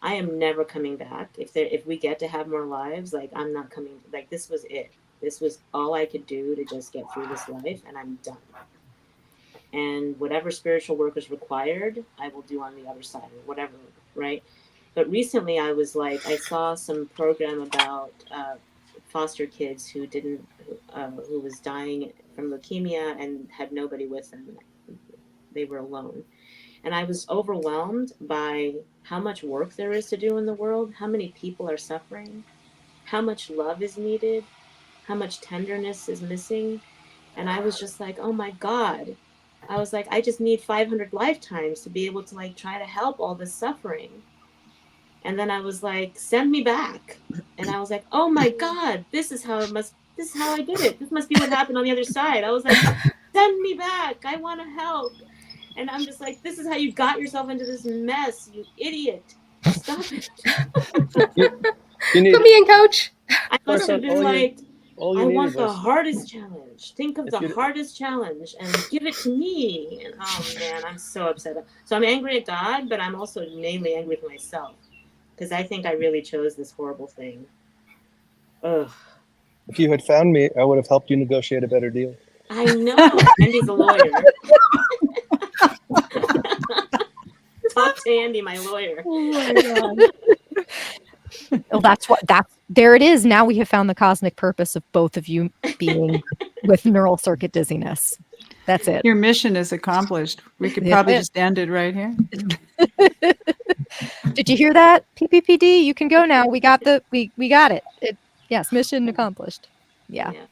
I am never coming back. If we get to have more lives, like, I'm not coming. Like, this was it. This was all I could do to just get through this life, and I'm done. And whatever spiritual work is required, I will do on the other side, or whatever, right? But recently, I was like, I saw some program about foster kids who was dying from leukemia and had nobody with them. They were alone. And I was overwhelmed by how much work there is to do in the world, how many people are suffering, how much love is needed, how much tenderness is missing. And I was just like, oh my God. I was like, I just need 500 lifetimes to be able to, like, try to help all this suffering. And then I was like, send me back. And I was like, oh my God, this is how I did it. This must be what happened on the other side. I was like, send me back. I want to help. And I'm just like, this is how you got yourself into this mess, you idiot. Stop it. You need, Put me in, coach. I must have been like, All I you want needed the was hardest challenge. Think of if the you. hardest challenge and give it to me. And oh man, I'm so upset. So I'm angry at God, but I'm also mainly angry with myself because I think I really chose this horrible thing. Ugh. If you had found me, I would have helped you negotiate a better deal. I know. Andy's a lawyer. Talk to Andy, my lawyer. Oh my god. Well, that's there it is. Now we have found the cosmic purpose of both of you being with neural circuit dizziness. That's it. Your mission is accomplished. We could That's probably it. just end it right here. Did you hear that? PPPD, you can go now. We got it. Yes, mission accomplished. Yeah. Yeah.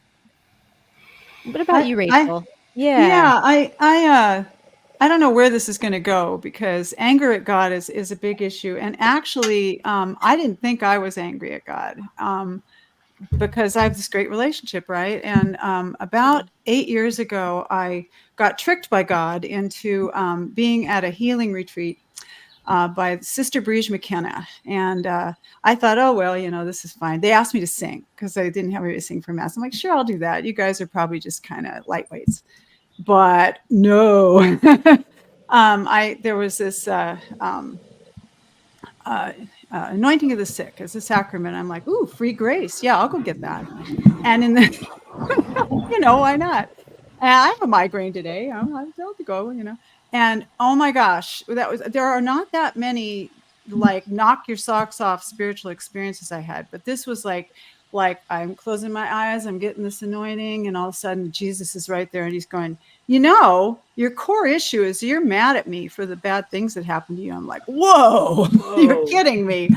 What about you, I Rachel? Yeah. yeah, I don't know where this is going to go because anger at God is a big issue. And actually, I didn't think I was angry at God because I have this great relationship, right? And about 8 years ago, I got tricked by God into being at a healing retreat by Sister Briege McKenna. And I thought, oh, well, this is fine. They asked me to sing because I didn't have anybody to sing for Mass. I'm like, sure, I'll do that. You guys are probably just kind of lightweights. But no, there was this anointing of the sick as a sacrament. I'm like, ooh, free grace. Yeah, I'll go get that. And in the, why not? And I have a migraine today. I'm able to go, And oh my gosh, there are not that many like knock your socks off spiritual experiences I had, but this was like I'm closing my eyes, I'm getting this anointing, and all of a sudden Jesus is right there and he's going, your core issue is you're mad at me for the bad things that happened to you. I'm like, whoa. You're kidding me.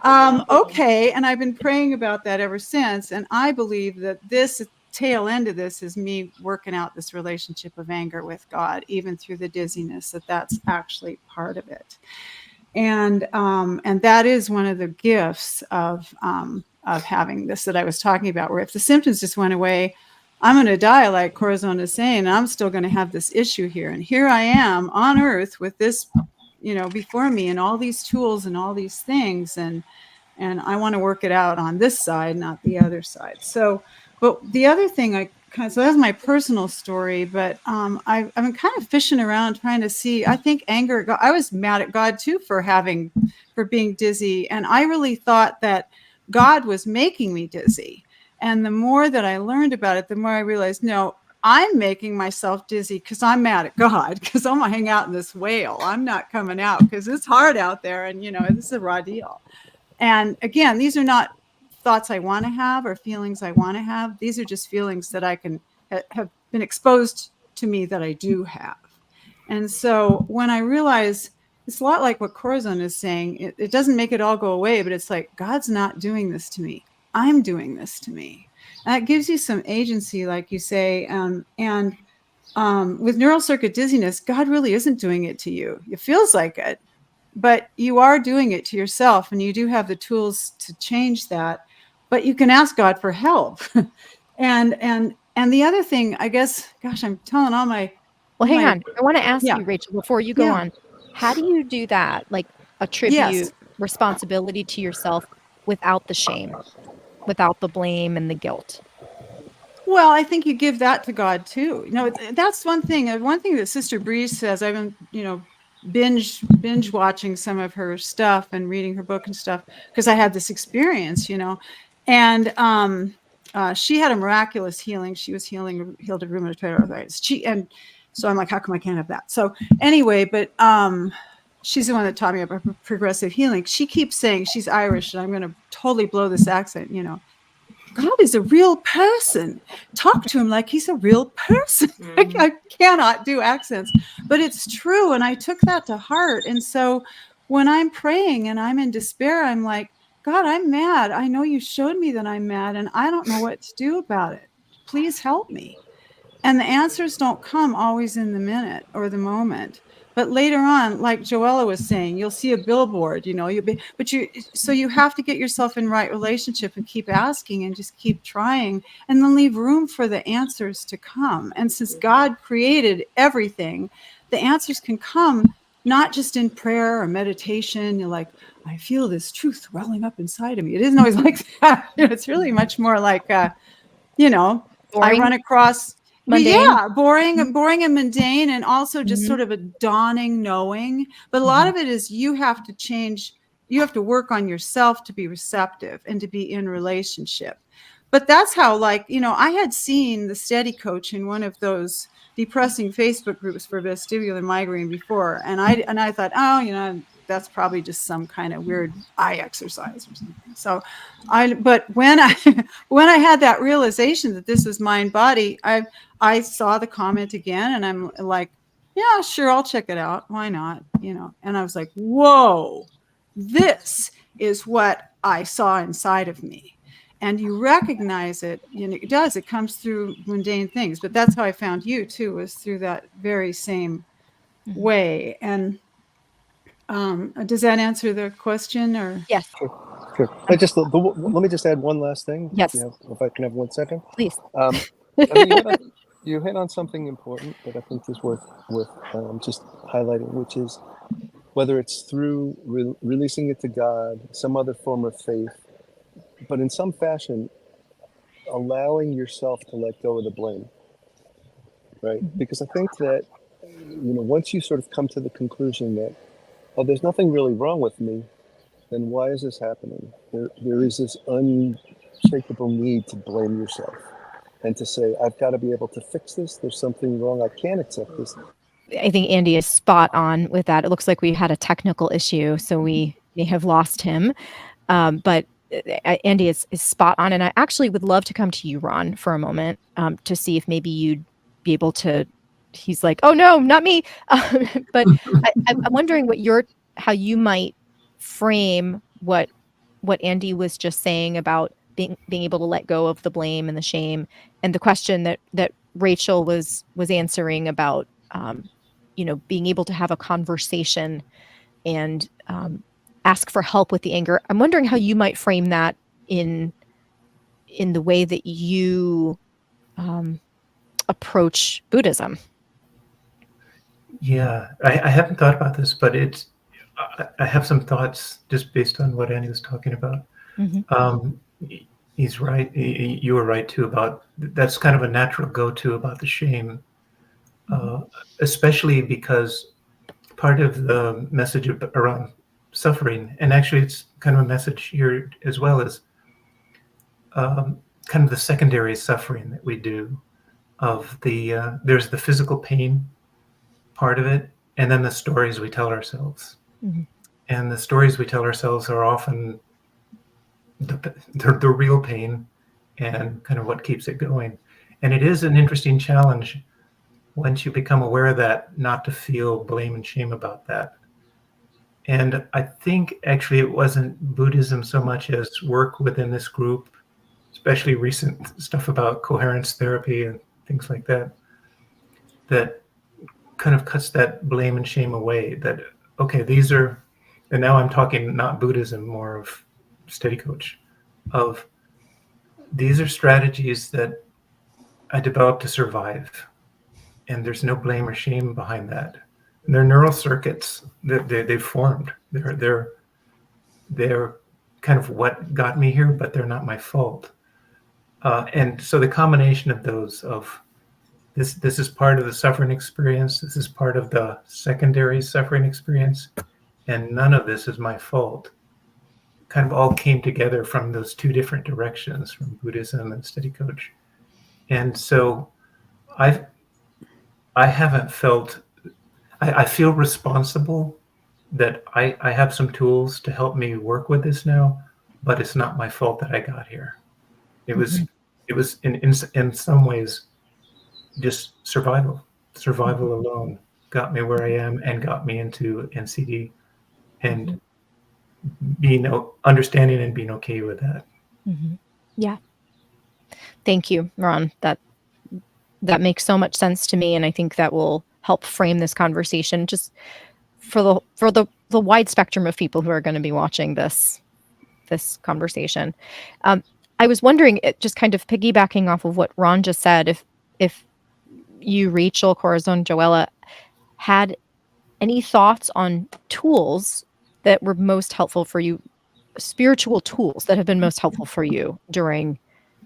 Okay. And I've been praying about that ever since. And I believe that this tail end of this is me working out this relationship of anger with God, even through the dizziness, that's actually part of it. And that is one of the gifts of having this that I was talking about, where if the symptoms just went away, I'm going to die, like Corazon is saying, and I'm still going to have this issue here. And here I am on earth with this, before me and all these tools and all these things. And I want to work it out on this side, not the other side. So, but the other thing so that's my personal story, but I've been kind of fishing around trying to see, I think anger, I was mad at God too for being dizzy. And I really thought that God was making me dizzy. And the more that I learned about it, the more I realized, no, I'm making myself dizzy because I'm mad at God, because I'm going to hang out in this whale. I'm not coming out because it's hard out there. And, this is a raw deal. And again, these are not thoughts I want to have or feelings I want to have. These are just feelings that I can have been exposed to me that I do have. And so when I realize it's a lot like what Corazon is saying, it doesn't make it all go away, but it's like, God's not doing this to me. I'm doing this to me. And that gives you some agency, like you say. And with neural circuit dizziness, God really isn't doing it to you. It feels like it, but you are doing it to yourself, and you do have the tools to change that. But you can ask God for help. and the other thing, I guess, gosh, I'm telling all my. Well, hang on. I want to ask Yeah. you, Rachel, before you go on, how do you do that? Like attribute responsibility to yourself without the shame, without the blame and the guilt? Well, I think you give that to God too. That's one thing. One thing that Sister Briege says, I've been, binge watching some of her stuff and reading her book and stuff because I had this experience, and she had a miraculous healing. She was healed of rheumatoid arthritis. So I'm like, how come I can't have that? So anyway, but she's the one that taught me about progressive healing. She keeps saying, she's Irish, and I'm going to totally blow this accent, God is a real person. Talk to him like he's a real person. I cannot do accents, but it's true. And I took that to heart. And so when I'm praying and I'm in despair, I'm like, God, I'm mad. I know you showed me that I'm mad, and I don't know what to do about it. Please help me. And the answers don't come always in the minute or the moment. But later on, like Joella was saying, you'll see a billboard, so you have to get yourself in right relationship and keep asking and just keep trying, and then leave room for the answers to come. And since God created everything, the answers can come not just in prayer or meditation. You're like, I feel this truth welling up inside of me. It isn't always like that. It's really much more like, you know, I Boring? run across, Mundane? yeah, boring and mundane, and also just sort of a dawning knowing. But a lot of it is you have to change, you have to work on yourself to be receptive and to be in relationship. But that's how, like, I had seen the Steady Coach in one of those depressing Facebook groups for vestibular migraine before, and I thought, oh, that's probably just some kind of weird eye exercise or something. So but when I when I had that realization that this is mind body, I saw the comment again, and I'm like, yeah, sure, I'll check it out. Why not? And I was like, whoa, this is what I saw inside of me. And you recognize it, it does, it comes through mundane things. But that's how I found you too, was through that very same way. And does that answer the question? Or Yes. Sure. Let me just add one last thing. Yes. If I can have 1 second. Please. I mean, you hit on something important that I think is worth just highlighting, which is whether it's through releasing it to God, some other form of faith, but in some fashion, allowing yourself to let go of the blame, right? Because I think that, once you sort of come to the conclusion that, oh, there's nothing really wrong with me, then why is this happening? There is this unshakable need to blame yourself and to say, I've got to be able to fix this. There's something wrong. I can't accept this. I think Andy is spot on with that. It looks like we had a technical issue, so we may have lost him. But Andy is spot on. And I actually would love to come to you, Ron, for a moment to see if maybe you'd be able to. He's like, oh, no, not me. But I'm wondering how you might frame what Andy was just saying about being able to let go of the blame and the shame, and the question that Rachel was answering about being able to have a conversation and ask for help with the anger. I'm wondering how you might frame that in the way that you approach Buddhism. Yeah, I haven't thought about this, but I have some thoughts just based on what Annie was talking about. He's right. You were right too about that's kind of a natural go-to about the shame, especially because part of the message around suffering, and actually it's kind of a message here as well, as kind of the secondary suffering that we do of there's the physical pain part of it, and then the stories we tell ourselves. And the stories we tell ourselves are often the real pain and kind of what keeps it going. And it is an interesting challenge once you become aware of that, not to feel blame and shame about that. And I think actually it wasn't Buddhism so much as work within this group, especially recent stuff about coherence therapy and things like that, that kind of cuts that blame and shame away. That, okay, these are, and now I'm talking not Buddhism, more of Steady Coach, of these are strategies that I developed to survive. And there's no blame or shame behind that. And they're neural circuits that they've formed. They're kind of what got me here, but they're not my fault. And so the combination of those, of this is part of the suffering experience, this is part of the secondary suffering experience, and none of this is my fault, kind of all came together from those two different directions, from Buddhism and Steady Coach. And so I haven't felt, I feel responsible that I have some tools to help me work with this now, but it's not my fault that I got here. It was in some ways just survival alone got me where I am and got me into NCD, and being understanding and being okay with that. Yeah. Thank you, Ron. That makes so much sense to me, and I think that will help frame this conversation just for the wide spectrum of people who are going to be watching this conversation. I was wondering, just kind of piggybacking off of what Ron just said, if you, Rachel, Corazon, Joella, had any thoughts on tools that were most helpful for you, spiritual tools that have been most helpful for you during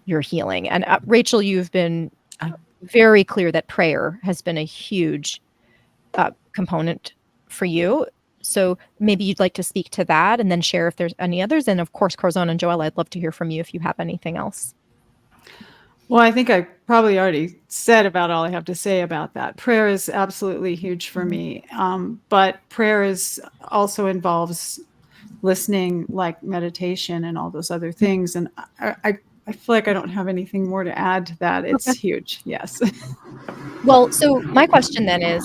your healing. And Rachel, you've been very clear that prayer has been a huge component for you. So maybe you'd like to speak to that and then share if there's any others. And of course, Corazon and Joella, I'd love to hear from you if you have anything else. Well, I think I probably already said about all I have to say about that. Prayer is absolutely huge for me. But prayer also involves listening, like meditation and all those other things. And I feel like I don't have anything more to add to that. It's huge. Yes. Well, so my question then is,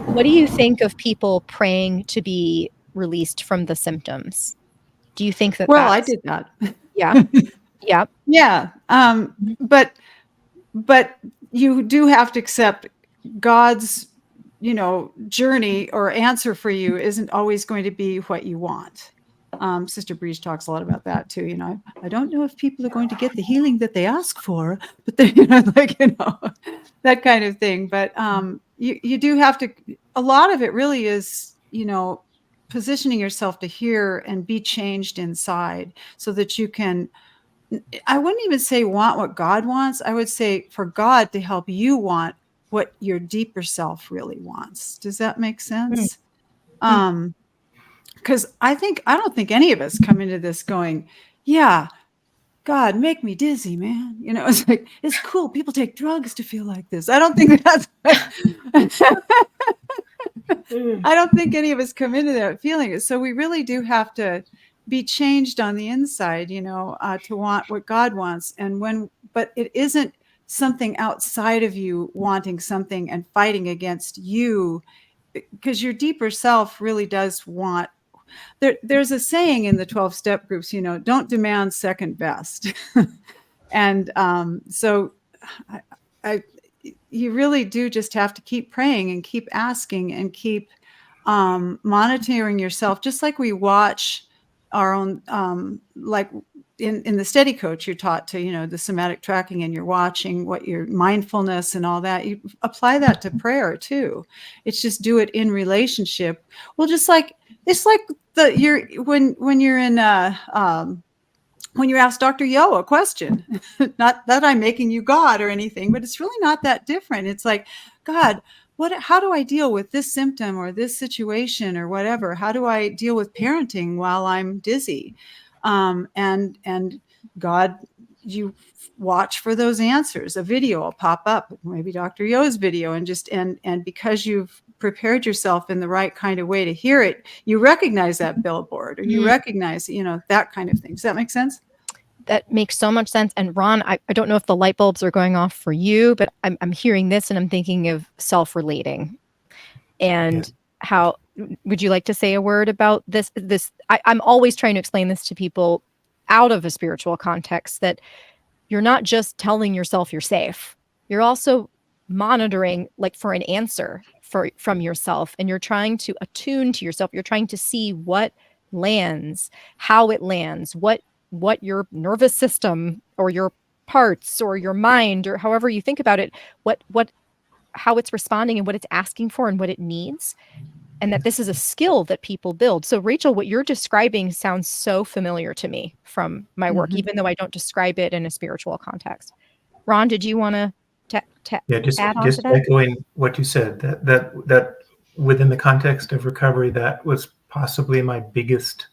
what do you think of people praying to be released from the symptoms? Do you think that Well, I that's... did that. Yeah. Yeah. Yeah. But you do have to accept God's, journey or answer for you isn't always going to be what you want. Sister Breeze talks a lot about that too. I don't know if people are going to get the healing that they ask for, but they, that kind of thing. But you do have to. A lot of it really is, positioning yourself to hear and be changed inside, so that you can. I wouldn't even say want what God wants. I would say for God to help you want what your deeper self really wants. Does that make sense? Because I don't think any of us come into this going, yeah, God, make me dizzy, man. It's like, it's cool. People take drugs to feel like this. I don't think that's I don't think any of us come into that feeling it. So we really do have to be changed on the inside, to want what God wants. But it isn't something outside of you wanting something and fighting against you, because your deeper self really does want. There's a saying in the 12-step groups, don't demand second best. And so you really do just have to keep praying and keep asking and keep monitoring yourself, just like we watch our own, like in the steady coach, you're taught to, the somatic tracking, and you're watching what your mindfulness and all that. You apply that to prayer too. It's just do it in relationship. Well, just like it's like when you're in when you ask Dr. Yo a question, not that I'm making you God or anything, but it's really not that different. It's like, God, how do I deal with this symptom or this situation or whatever? How do I deal with parenting while I'm dizzy? And God, you watch for those answers. A video will pop up, maybe Dr. Yo's video, and because you've prepared yourself in the right kind of way to hear it, you recognize that billboard, or you recognize, that kind of thing. Does that make sense? That makes so much sense. And Ron, I don't know if the light bulbs are going off for you, but I'm hearing this and I'm thinking of self-relating. And how would you like to say a word about this? I'm always trying to explain this to people out of a spiritual context, that you're not just telling yourself you're safe. You're also monitoring, like, for an answer from yourself, and you're trying to attune to yourself. You're trying to see what lands, how it lands, what your nervous system or your parts or your mind, or however you think about it, how it's responding and what it's asking for and what it needs. And that this is a skill that people build. So Rachel, what you're describing sounds so familiar to me from my work, even though I don't describe it in a spiritual context. Ron, did you want to add on to that? Echoing what you said, that within the context of recovery, that was possibly my biggest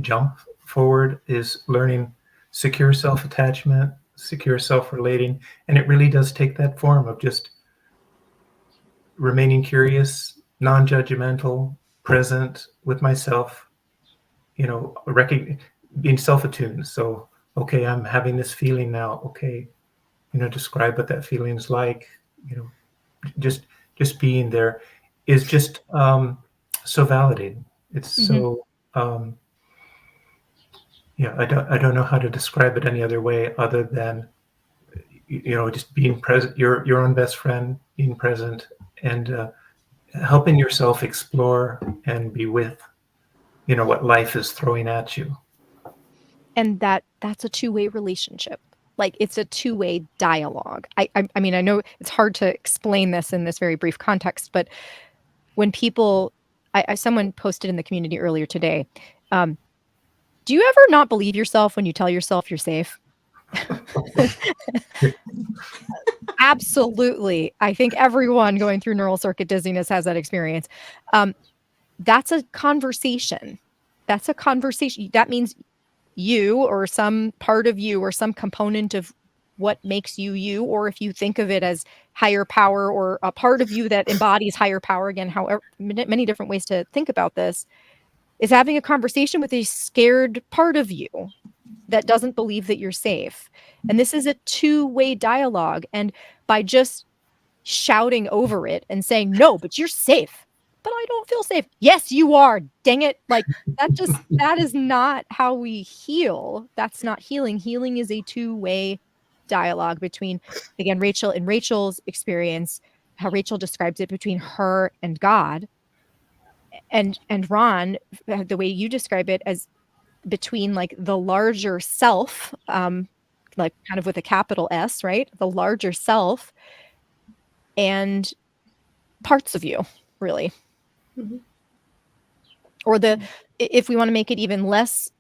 jump forward, is learning secure self-attachment, secure self-relating. And it really does take that form of just remaining curious, non-judgmental, present with myself, being self-attuned. So, okay, I'm having this feeling now. Okay, describe what that feeling is like. Just being there is just so validating. It's so I don't know how to describe it any other way other than just being present, your own best friend, being present, and helping yourself explore and be with what life is throwing at you. And that's a two-way relationship. Like, it's a two-way dialogue. I mean, I know it's hard to explain this in this very brief context, but when people, someone posted in the community earlier today, do you ever not believe yourself when you tell yourself you're safe? Absolutely. I think everyone going through neural circuit dizziness has that experience. That's a conversation. That's a conversation. That means you or some part of you or some component of what makes you you, or if you think of it as higher power or a part of you that embodies higher power, again, however, many different ways to think about this, is having a conversation with a scared part of you that doesn't believe that you're safe. And this is a two-way dialogue. And by just shouting over it and saying, "No, but you're safe." "But I don't feel safe." "Yes, you are. Dang it." Like that is not how we heal. That's not healing. Healing is a two-way dialogue between, again, Rachel, in Rachel's experience, how Rachel describes it, between her and God, and Ron, the way you describe it, as between like the larger self, like kind of with a capital S, right? The larger self and parts of you, really. Mhm. Or if we want to make it even less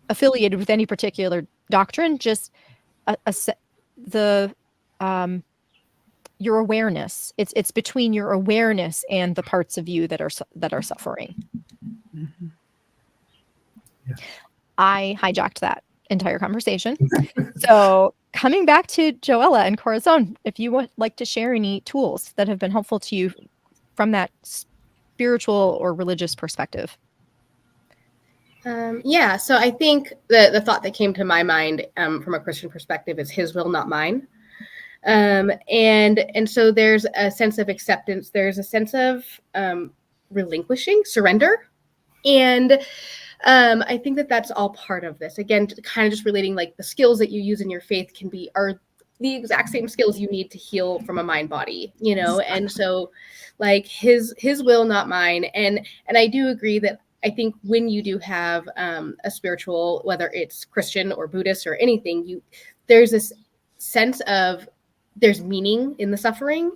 affiliated with any particular doctrine, just the your awareness. It's between your awareness and the parts of you that are suffering. Mm-hmm. Yeah. I hijacked that entire conversation. So coming back to Joella and Corazon, if you would like to share any tools that have been helpful to you from that spiritual or religious perspective. Yeah, so I think the thought that came to my mind from a Christian perspective is His will, not mine. And so there's a sense of acceptance. There's a sense of relinquishing, surrender, and I think that that's all part of this. Again, kind of just relating, like the skills that you use in your faith are the exact same skills you need to heal from a mind body, And so, like his will, not mine. And I do agree that I think when you do have a spiritual, whether it's Christian or Buddhist or anything, there's this sense of there's meaning in the suffering.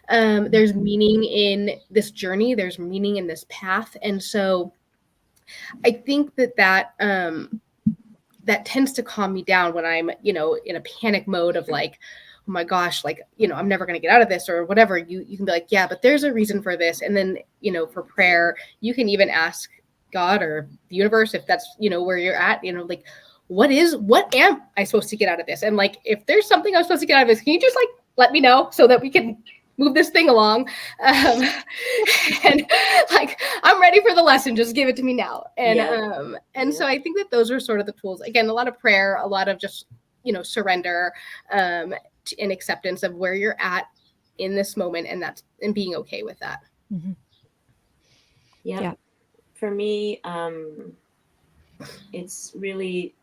There's meaning in this journey. There's meaning in this path, and so I think that tends to calm me down when I'm, in a panic mode of like, oh my gosh, like, I'm never going to get out of this or whatever. You can be like, yeah, but there's a reason for this. And then, for prayer, you can even ask God or the universe, if that's, where you're at, like, what am I supposed to get out of this? And like, if there's something I'm supposed to get out of this, can you just like, let me know so that we can move this thing along. And like, I'm ready for the lesson. Just give it to me now. And so I think that those are sort of the tools. Again, a lot of prayer, a lot of just, surrender, and acceptance of where you're at in this moment, and being okay with that. Mm-hmm. Yep. Yeah. For me, it's really,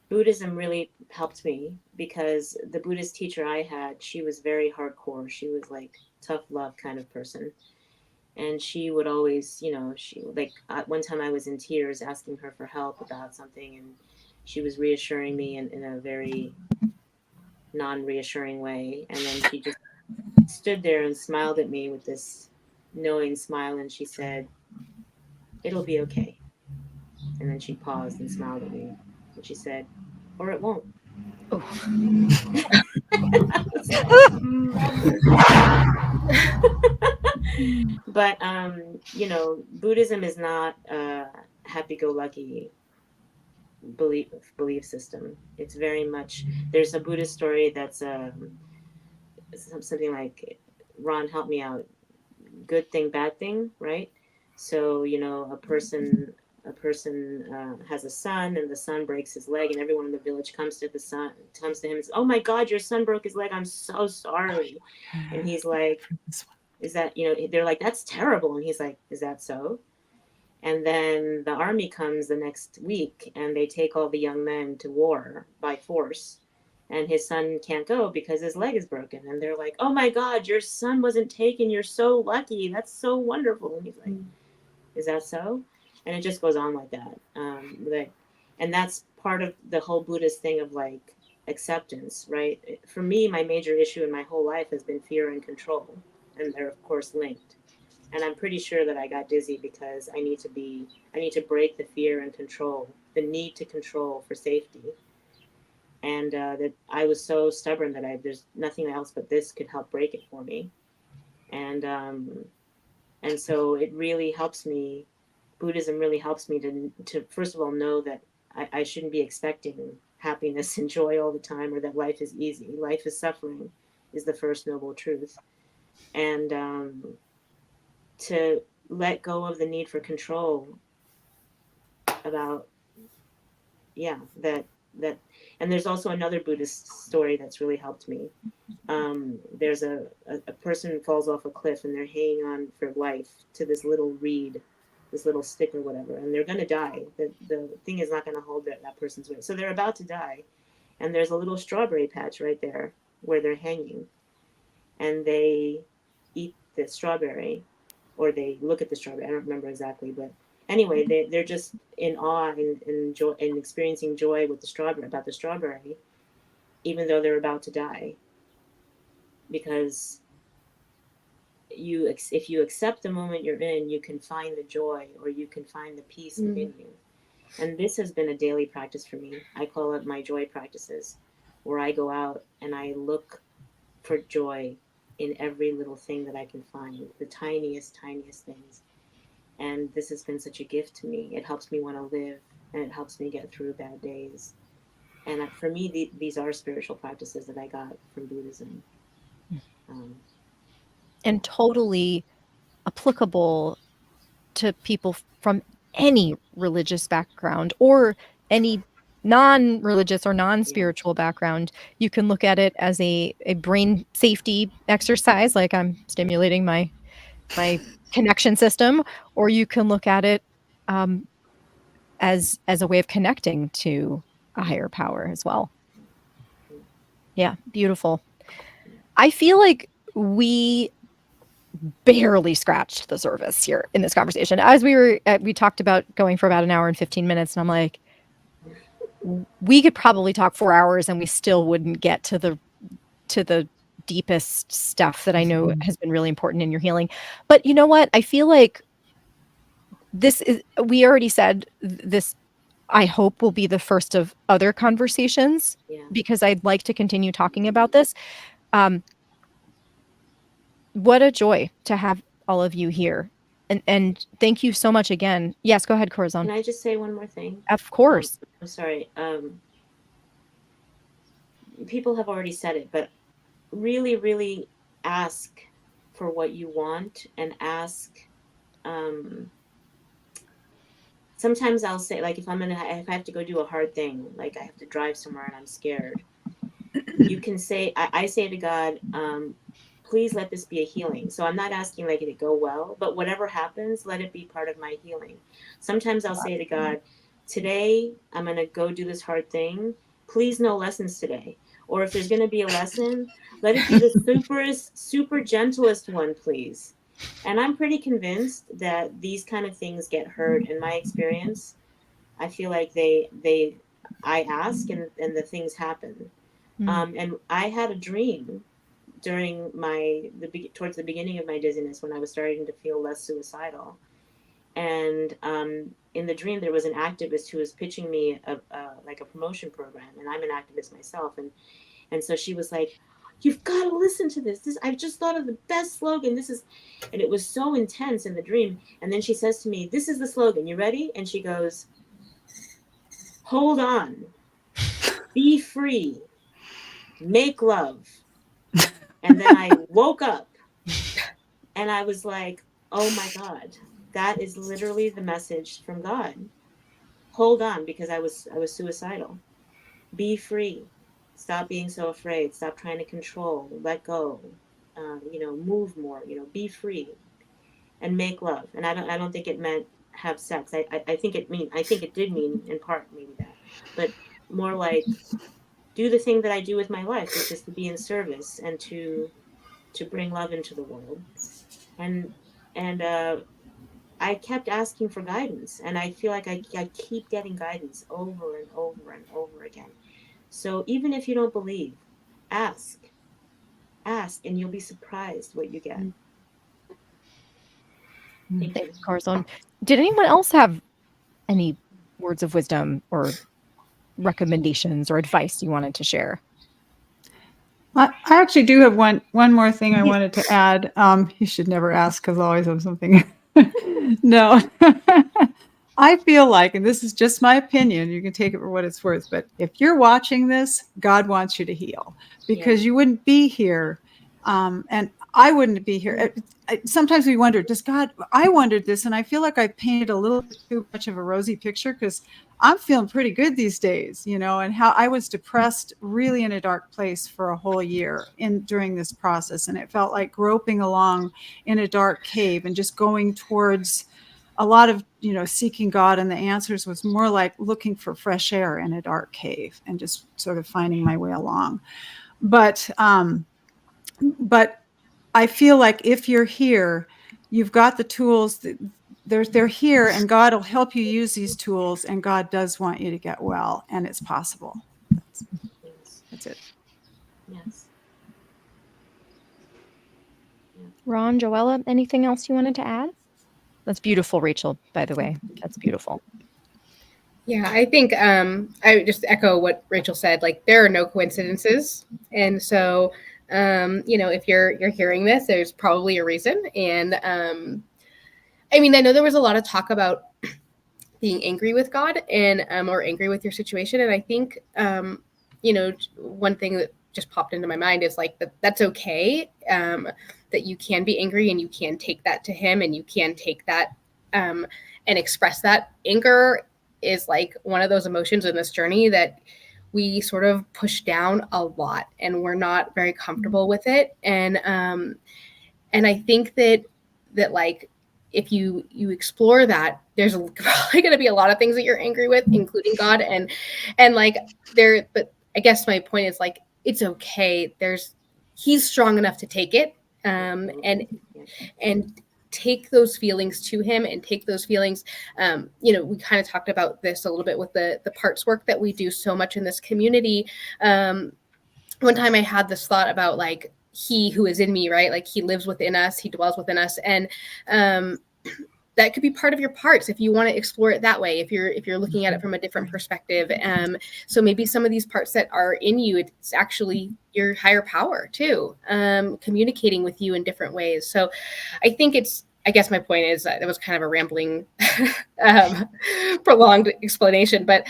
Buddhism really helped me because the Buddhist teacher I had, she was very hardcore. She was like tough love kind of person. And she would always, one time I was in tears asking her for help about something, and she was reassuring me in a very non-reassuring way. And then she just stood there and smiled at me with this knowing smile, and she said, "It'll be okay." And then she paused and smiled at me, and she said, "Or it won't." Oh. But Buddhism is not a happy-go-lucky belief system. It's very much, there's a Buddhist story that's something like, Ron, help me out, good thing, bad thing, right? So a person has a son, and the son breaks his leg, and everyone in the village comes to him and says, "Oh my God, your son broke his leg. I'm so sorry." And he's like, "Is that, they're like, that's terrible." And he's like, "Is that so?" And then the army comes the next week, and they take all the young men to war by force. And his son can't go because his leg is broken. And they're like, "Oh my God, your son wasn't taken. You're so lucky. That's so wonderful." And he's like, "Is that so?" And it just goes on like that. And that's part of the whole Buddhist thing of like acceptance, right? For me, my major issue in my whole life has been fear and control. And they're, of course, linked. And I'm pretty sure that I got dizzy because I need to break the fear and control, the need to control for safety. and that I was so stubborn that there's nothing else but this could help break it for me. And so it really helps me. Buddhism really helps me to first of all know that I shouldn't be expecting happiness and joy all the time, or that life is easy. Life is suffering, is the first noble truth, and to let go of the need for control about, yeah, that. And there's also another Buddhist story that's really helped me. There's a person who falls off a cliff and they're hanging on for life to this little reed, this little stick or whatever, and they're going to die. The thing is not going to hold that person's weight. So they're about to die. And there's a little strawberry patch right there where they're hanging. And they eat the strawberry, or they look at the strawberry. I don't remember exactly, but anyway, they're just in awe and joy and experiencing joy with the strawberry, about the strawberry, even though they're about to die, because if you accept the moment you're in, you can find the joy, or you can find the peace within you. And this has been a daily practice for me. I call it my joy practices, where I go out and I look for joy in every little thing that I can find, the tiniest things. And this has been such a gift to me. It helps me want to live, and it helps me get through bad days. And for me, these are spiritual practices that I got from Buddhism. And totally applicable to people from any religious background or any non-religious or non-spiritual background. You can look at it as a brain safety exercise, like I'm stimulating my connection system, or you can look at it as a way of connecting to a higher power as well. Yeah, beautiful. I feel like we barely scratched the surface here in this conversation. As we talked about going for about an hour and 15 minutes, and I'm like, we could probably talk 4 hours and we still wouldn't get to the deepest stuff that I know has been really important in your healing. But you know what? I feel like we already said this, I hope, will be the first of other conversations, because I'd like to continue talking about this. What a joy to have all of you here. And thank you so much again. Yes, go ahead, Corazon. Can I just say one more thing? Of course. I'm sorry. People have already said it, but really, really ask for what you want, and ask. Sometimes I'll say, like, if I have to go do a hard thing, like I have to drive somewhere and I'm scared, you can say, I say to God, please let this be a healing. So I'm not asking like it to go well, but whatever happens, let it be part of my healing. Sometimes I'll say to God, today I'm going to go do this hard thing. Please, no lessons today. Or if there's going to be a lesson, let it be the super gentlest one, please. And I'm pretty convinced that these kind of things get heard. In my experience, I feel like I ask, and the things happen. And I had a dream during towards the beginning of my dizziness, when I was starting to feel less suicidal. And in the dream, there was an activist who was pitching me like a promotion program, and I'm an activist myself. And so she was like, "You've got to listen to this. I've just thought of the best slogan. And it was so intense in the dream. And then she says to me, "This is the slogan. You ready?" And she goes, "Hold on, be free, make love." And then I woke up and I was like, oh my God, that is literally the message from God. Hold on, because I was suicidal. Be free. Stop being so afraid. Stop trying to control. Let go. Move more. Be free, and make love. And I don't think it meant have sex. I think it did mean in part maybe that, but more like do the thing that I do with my life, which is to be in service and to bring love into the world. And I kept asking for guidance, and I feel like I keep getting guidance over and over and over again. So even if you don't believe, ask, and you'll be surprised what you get. Thank you. Thanks, Corazon. Did anyone else have any words of wisdom or recommendations or advice you wanted to share. I actually do have one more thing I wanted to add. You should never ask because I always have something. No, I feel like, and this is just my opinion, you can take it for what it's worth, but if you're watching this, God wants you to heal because you wouldn't be here. And I wouldn't be here. Sometimes we wonder, does God, I wondered this, and I feel like I painted a little bit too much of a rosy picture because I'm feeling pretty good these days, you know, and how I was depressed, really in a dark place for a whole year during this process. And it felt like groping along in a dark cave and just going towards a lot of, you know, seeking God, and the answers was more like looking for fresh air in a dark cave and just sort of finding my way along. But I feel like if you're here, you've got the tools that they're here, and God will help you use these tools, and God does want you to get well, and it's possible. That's it. Yes. Ron, Joella, anything else you wanted to add? That's beautiful, Rachel, by the way. That's beautiful. Yeah, I think I just echo what Rachel said. Like, there are no coincidences, and so you know, if you're hearing this, there's probably a reason. And I mean, I know there was a lot of talk about being angry with God and or angry with your situation, and I think you know, one thing that just popped into my mind is like that's okay. That you can be angry and you can take that to Him, and you can take that and express that. Anger is like one of those emotions in this journey that we sort of push down a lot, and we're not very comfortable with it. And I think that like, if you explore that, there's probably going to be a lot of things that you're angry with, including God, and like there. But I guess my point is like, it's okay. He's strong enough to take it, and take those feelings to Him, and take those feelings. You know, we kind of talked about this a little bit with the parts work that we do so much in this community. One time I had this thought about like, He who is in me, right? Like, He lives within us, He dwells within us. And that could be part of your parts if you want to explore it that way, if you're looking at it from a different perspective. So maybe some of these parts that are in you, it's actually your higher power too, communicating with you in different ways. So I guess my point is that it was kind of a rambling, prolonged explanation, but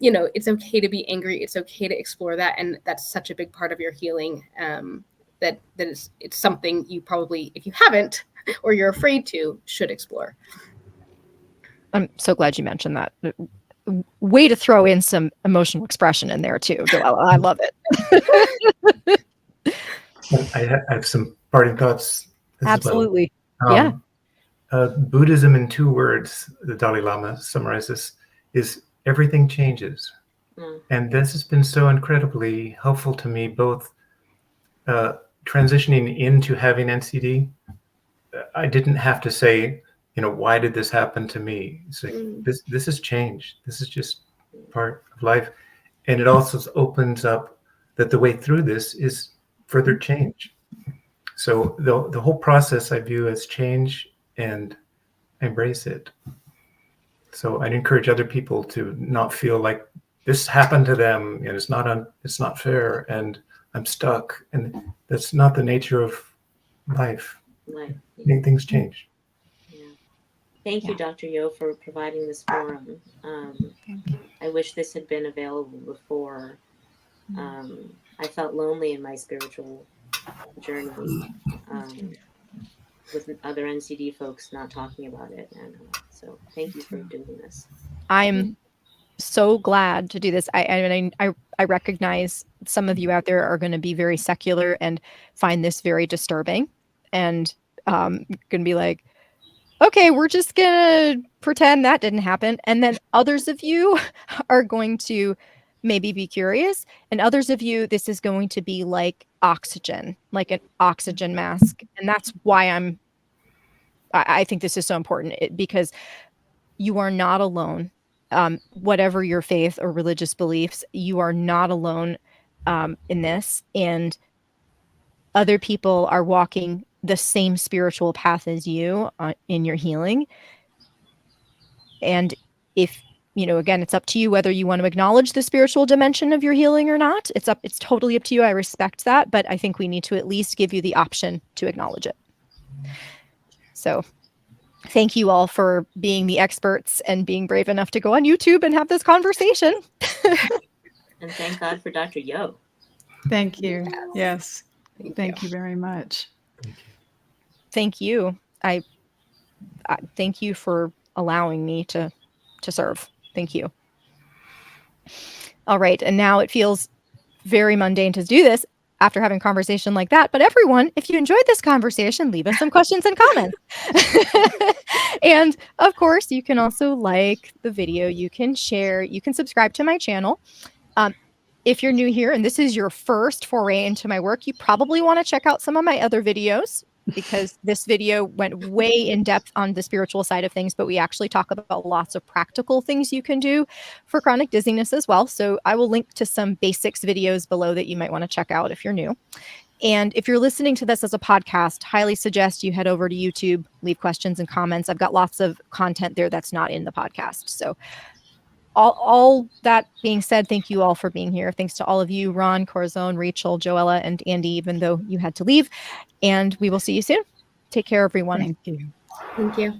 you know, it's okay to be angry. It's okay to explore that. And that's such a big part of your healing. It's something you probably, if you haven't, or you're afraid to, should explore. I'm so glad you mentioned that. Way to throw in some emotional expression in there too, Joella. I love it. I have some parting thoughts. Absolutely. Well. Buddhism in 2 words, the Dalai Lama summarizes, is everything changes. And this has been so incredibly helpful to me, both transitioning into having NCD. I didn't have to say, you know, why did this happen to me? It's like, this has changed. This is just part of life. And it also opens up that the way through this is further change. So the whole process I view as change, and embrace it. So I'd encourage other people to not feel like this happened to them and it's not fair and I'm stuck. And that's not the nature of life. Things change. Yeah. Thank you, Dr. Yo, for providing this forum. I wish this had been available before. I felt lonely in my spiritual journey, with other NCD folks not talking about it. And so thank you for doing this. I'm so glad to do this. I recognize some of you out there are going to be very secular and find this very disturbing, and going to be like, okay, we're just going to pretend that didn't happen. And then others of you are going to maybe be curious, and others of you, this is going to be like oxygen, like an oxygen mask. And that's why I think this is so important, because you are not alone. Whatever your faith or religious beliefs, you are not alone in this. And other people are walking the same spiritual path as you in your healing. And if again, it's up to you whether you want to acknowledge the spiritual dimension of your healing or not. It's totally up to you. I respect that, but I think we need to at least give you the option to acknowledge it. So thank you all for being the experts and being brave enough to go on YouTube and have this conversation. And thank God for Dr. Yo. Thank you. Yes. Thank you very much. Thank you. I thank you for allowing me to serve. Thank you. All right. And now it feels very mundane to do this after having a conversation like that. But everyone, if you enjoyed this conversation, leave us some questions and comments. And of course, you can also like the video, you can share, you can subscribe to my channel. If you're new here and this is your first foray into my work, you probably want to check out some of my other videos, because this video went way in depth on the spiritual side of things, but we actually talk about lots of practical things you can do for chronic dizziness as well. So I will link to some basics videos below that you might want to check out if you're new. And if you're listening to this as a podcast, highly suggest you head over to YouTube, leave questions and comments. I've got lots of content there that's not in the podcast. So all that being said, thank you all for being here. Thanks to all of you, Ron, Corazon, Rachel, Joella, and Andy, even though you had to leave. And we will see you soon. Take care, everyone. Thank you. you.